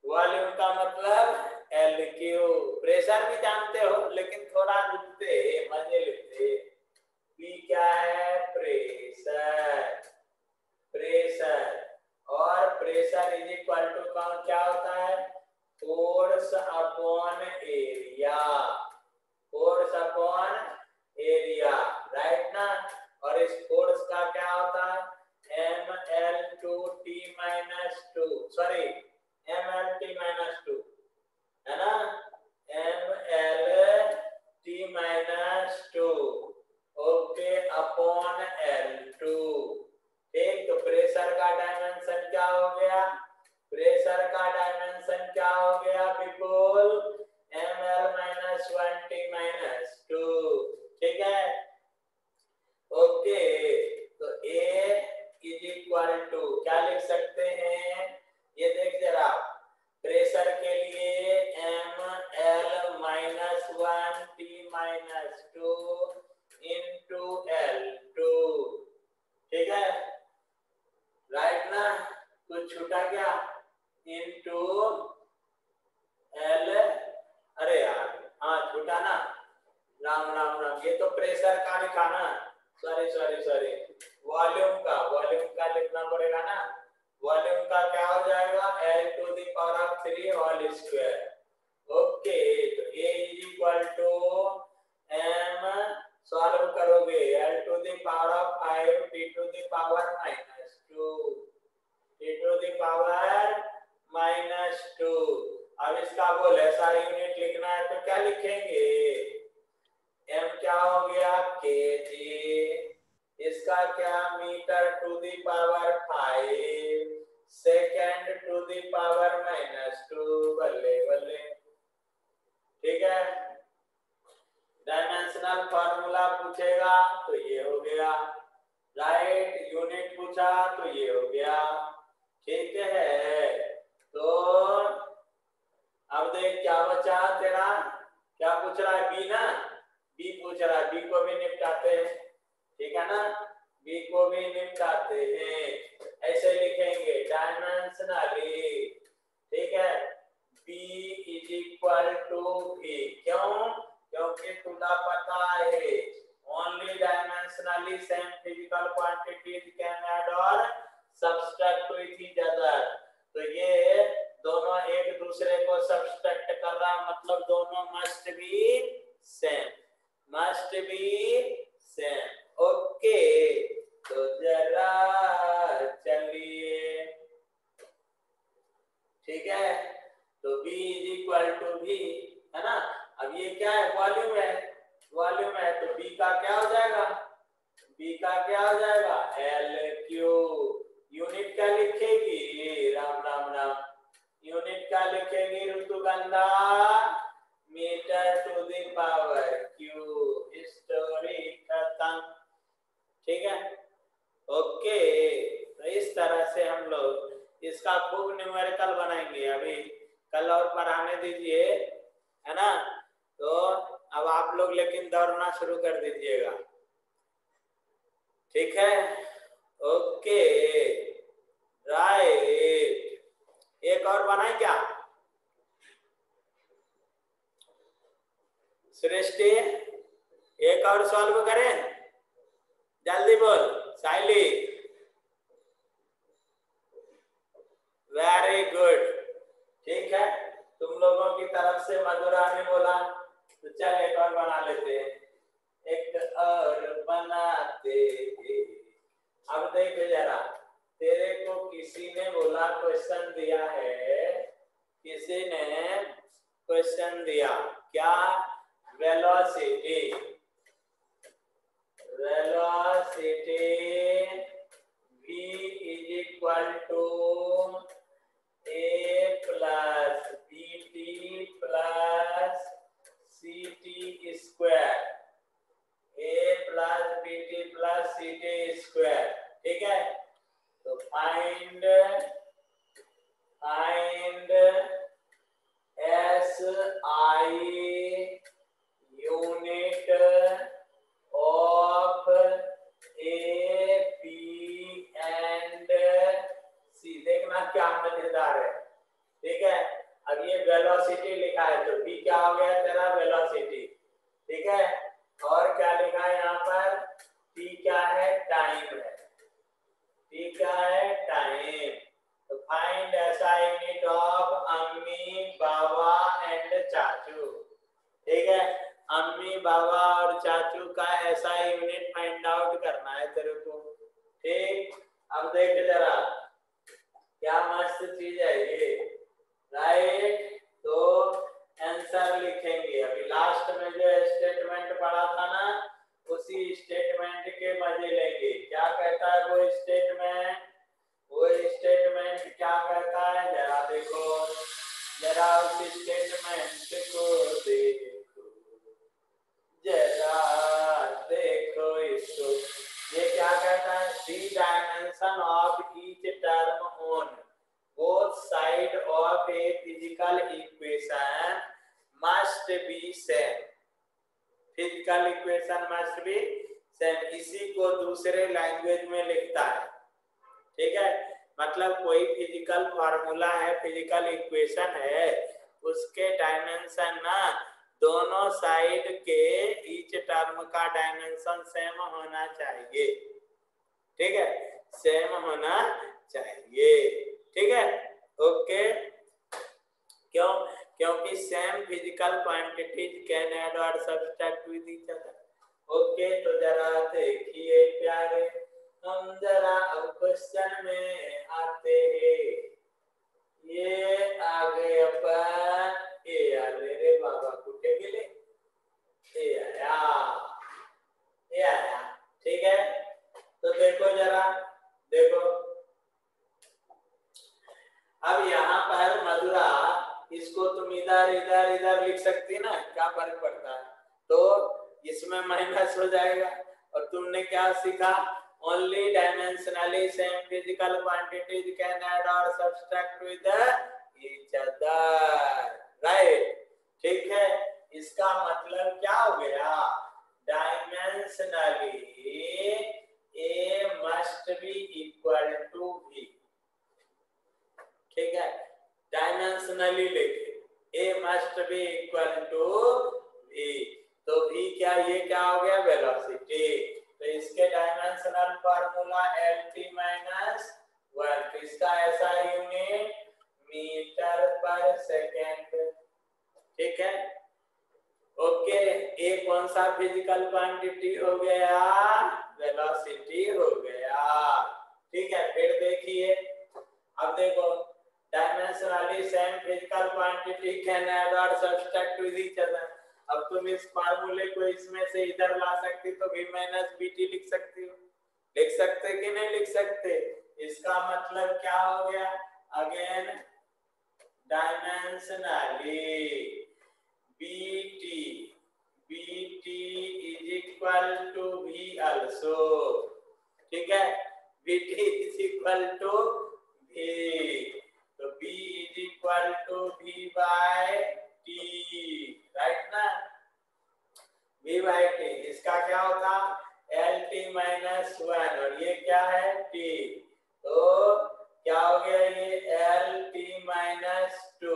[SPEAKER 1] वॉल्यूम का मतलब LQ। प्रेशर भी जानते हो लेकिन थोड़ा रुकते मजे लेते। P क्या है, प्रेशर, प्रेशर, और प्रेशर इज इक्वल टू क्या होता है, force upon area, force upon area, right ना। और इस फोर्स का क्या होता है, ML2T -2, सॉरी MLT-2, है ना, MLT-2, ओके, अपॉन L2। ठीक, तो प्रेशर का डायमेंशन क्या हो गया, प्रेशर का डायमेंशन क्या हो गया पीपल, ML-1T-2, ठीक है, ओके। तो A इज इक्वल टू क्या लिख सकते हैं, ये देख जरा, प्रेशर के लिए ML-1T-2 इंटू L2, ठीक है, राइट ना, कुछ छूटा क्या, इंटू L, अरे यार हाँ छूटा ना, राम राम राम, ये तो प्रेशर का लिखा ना, सॉरी सॉरी सॉरी, वॉल्यूम का लिखना पड़ेगा ना। वॉल्यूम का क्या हो जाएगा, L⁻³ होल स्क्वायर। ओके, तो A is equal to M, solve करोगे, L⁵ T⁻², अब इसका बोल ऐसा यूनिट लिखना है तो क्या लिखेंगे, M क्या हो गया, kg, इसका क्या, m⁻⁵ (2⁻², बल्ले बल्ले, ठीक है। डायमेंशनल फार्मूला पूछेगा तो ये हो गया, राइट, यूनिट पूछा तो ये हो गया, ठीक है। तो अब देख क्या बचा तेरा, क्या पूछ रहा है, बी ना, बी पूछ रहा है, बी को भी निपटाते हैं, ठीक है ना, बी को भी निपटाते हैं, ऐसे लिखेंगे डायमेंशनली, ठीक है, B is equal to V, क्यों, क्योंकि तुला पता है only dimensionally same physical quantities can add और सब्सट्रैक्ट विद ईच अदर। तो ये दोनों एक दूसरे को सब्सट्रैक्ट कर रहा है, मतलब दोनों must be same, must be same, okay. तो जरा चलिए v का क्या हो जाएगा LQ। यूनिट क्या लिखेगी राम राम राम, यूनिट क्या लिखेगी Rituganda metre to the power Q। Story खत्म। ठीक है ओके। तो इस तरह से हम लोग इसका खूब न्यूमेरिकल बनाएंगे। अभी कल और पढ़ाने दीजिए है ना। तो अब आप लोग लेकिन दौड़ना शुरू कर दीजिएगा। ठीक है ओके राइट। एक और बनाए क्या सृष्टि, एक और सॉल्व करें, जल्दी बोल साइली। Very good. ठीक है तुम लोगों की तरफ से मधुरा ने बोला, तो चल एक और बना लेते हैं, एक और बनाते हैं। अब देख जरा, तेरे को किसी ने बोला क्वेश्चन दिया है, किसी ने क्वेश्चन दिया क्या velocity, velocity v is equal to a plus bt plus ct square, a plus bt plus ct square। ठीक है तो find SI unit of A, B and C। देखना क्या मजेदार है। ठीक है अब ये वेलोसिटी लिखा है तो B क्या हो गया तेरा वेलोसिटी। ठीक है और क्या लिखा है यहाँ पर, T क्या है टाइम है, T क्या है टाइम। तो फाइंड SI यूनिट ऑफ अम्मी बाबा एंड चाचू। ठीक है अम्मी बाबा और चाचू का ऐसा यूनिट फाइंड आउट करना है तेरे को। ठीक अब देख जरा क्या मस्त चीज है ये राइट। तो आंसर लिखेंगे। अभी लास्ट में जो स्टेटमेंट पढ़ा था ना उसी स्टेटमेंट के मजे लेंगे। क्या कहता है वो स्टेटमेंट, वो स्टेटमेंट क्या कहता है जरा देखो, जरा उस स्टेटमेंट को देखो, जरा देखो इसको। ये क्या कहता है, the dimension of each term on both side of a physical equation must be same. Physical equation must be same, इसी को दूसरे लैंग्वेज में लिखता है। ठीक है मतलब कोई फिजिकल फार्मूला है, फिजिकल इक्वेशन है, उसके डायमेंशन ना दोनों साइड के ईच टर्म का डायमेंशन सेम होना चाहिए। ठीक है सेम होना चाहिए। ठीक है ओके क्यों, क्योंकि same physical quantities can add और subtract with each other. Okay तो जरा देखिए प्यारे, हम जरा अब क्वेश्चन में आते हैं। ये आ गए अपन ए आले रे बाबा कुठे गेले, ए आया। ठीक है तो देखो जरा देखो, अब यहाँ पर मधुरा इसको तुम इधर इधर इधर लिख सकती ना, क्या फर्क पड़ता है। तो इसमें माइनस हो जाएगा। और तुमने क्या सीखा, only dimensionally same physical quantities can add or subtract with each other, right? ठीक है इसका मतलब क्या हो गया, dimensionally A must be equal to B। ठीक है डायमेंशनली लिखे A must be equal to V। तो V क्या, ये क्या हो गया वेलोसिटी। तो इसके डायमेंशनल फार्मूला LT माइनस 1। तो इसका ऐसा यूनिट मीटर पर सेकेंड। ठीक है ओके ए कौन सा फिजिकल क्वांटिटी हो गया, वेलोसिटी हो गया। ठीक है फिर देखिए, अब देखो dimensionally same physical quantity can add और सब्सट्रैक्ट विद ईच अदर। अब तो तुम इस फार्मूले को इसमें से इधर ला सकती तो v माइनस बी टी लिख सकती हो। लिख सकते कि नहीं लिख सकते? इसका मतलब क्या हो गया? Again dimensionally bt is equal to v also, ठीक है? bt is equal to v, तो b is equal to v by t, right ना? v by t, इसका क्या होता? lt माइनस 1 और ये क्या है? t, तो क्या हो गया? ये lt माइनस 2,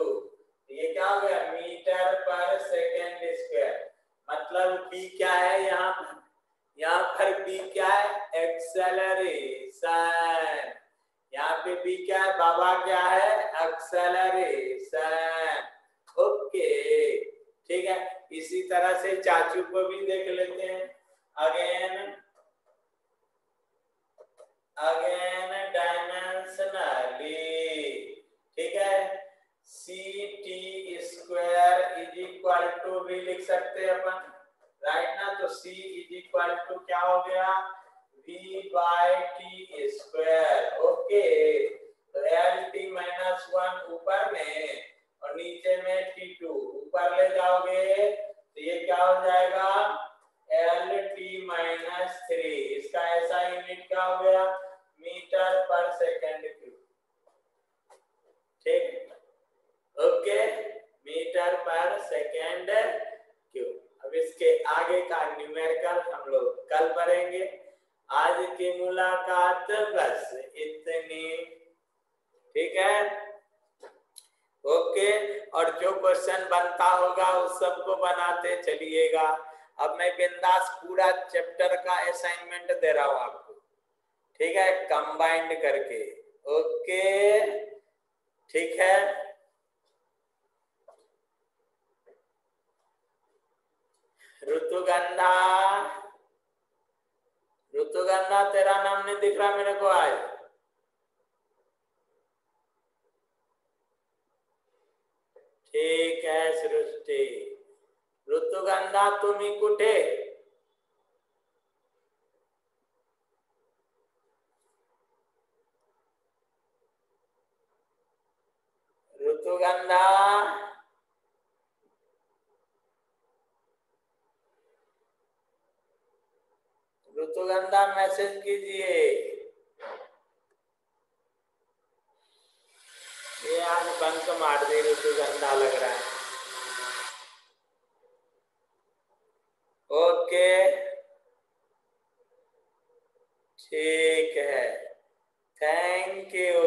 [SPEAKER 1] ये क्या हो गया? मीटर पर सेकेंड स्क्वायर। मतलब b क्या है यहाँ पर? यहाँ पर b क्या है? एक्सेलरेशन। यहाँ पे b क्या है? बाबा क्या है? एक्सेलरेशन। ओके, ठीक है। इसी तरह से चाचू को भी देख लेते हैं। अगेन डायमेंशनली, ठीक है? C t square is equal to भी लिख सकते हैं अपन, राइट ना? तो सी इज इक्वल टू क्या हो गया? V by t square. Okay, तो एल टी माइनस 1 ऊपर में और नीचे में टी 2 ऊपर ले जाओगे तो ये क्या हो जाएगा? L t minus 3। इसका ऐसा यूनिट क्या हो गया? मीटर पर सेकेंड क्यूब, ठीक? ओके, मीटर पर सेकेंड क्यूब। अब इसके आगे का न्यूमेरिकल हम लोग कल पढ़ेंगे। आज की मुलाकात बस इतनी, ठीक है? ओके, और जो क्वेश्चन बनता होगा उस सबको बनाते चलिएगा। अब मैं बिंदास पूरा चैप्टर का असाइनमेंट दे रहा हूं आपको, ठीक है? कंबाइंड करके। ओके, ठीक है? ऋतुगंधा तेरा नाम नहीं दिख रहा मेरे को आज। ठीक है सृष्टि। ऋतुगंधा तुम्ही कुठे? ऋतुगंधा, ऋतुगंधा मैसेज कीजिए। ये आज बंक मार दे ऋतुगंधा लग रहा है। ओके, ठीक है, थैंक यू।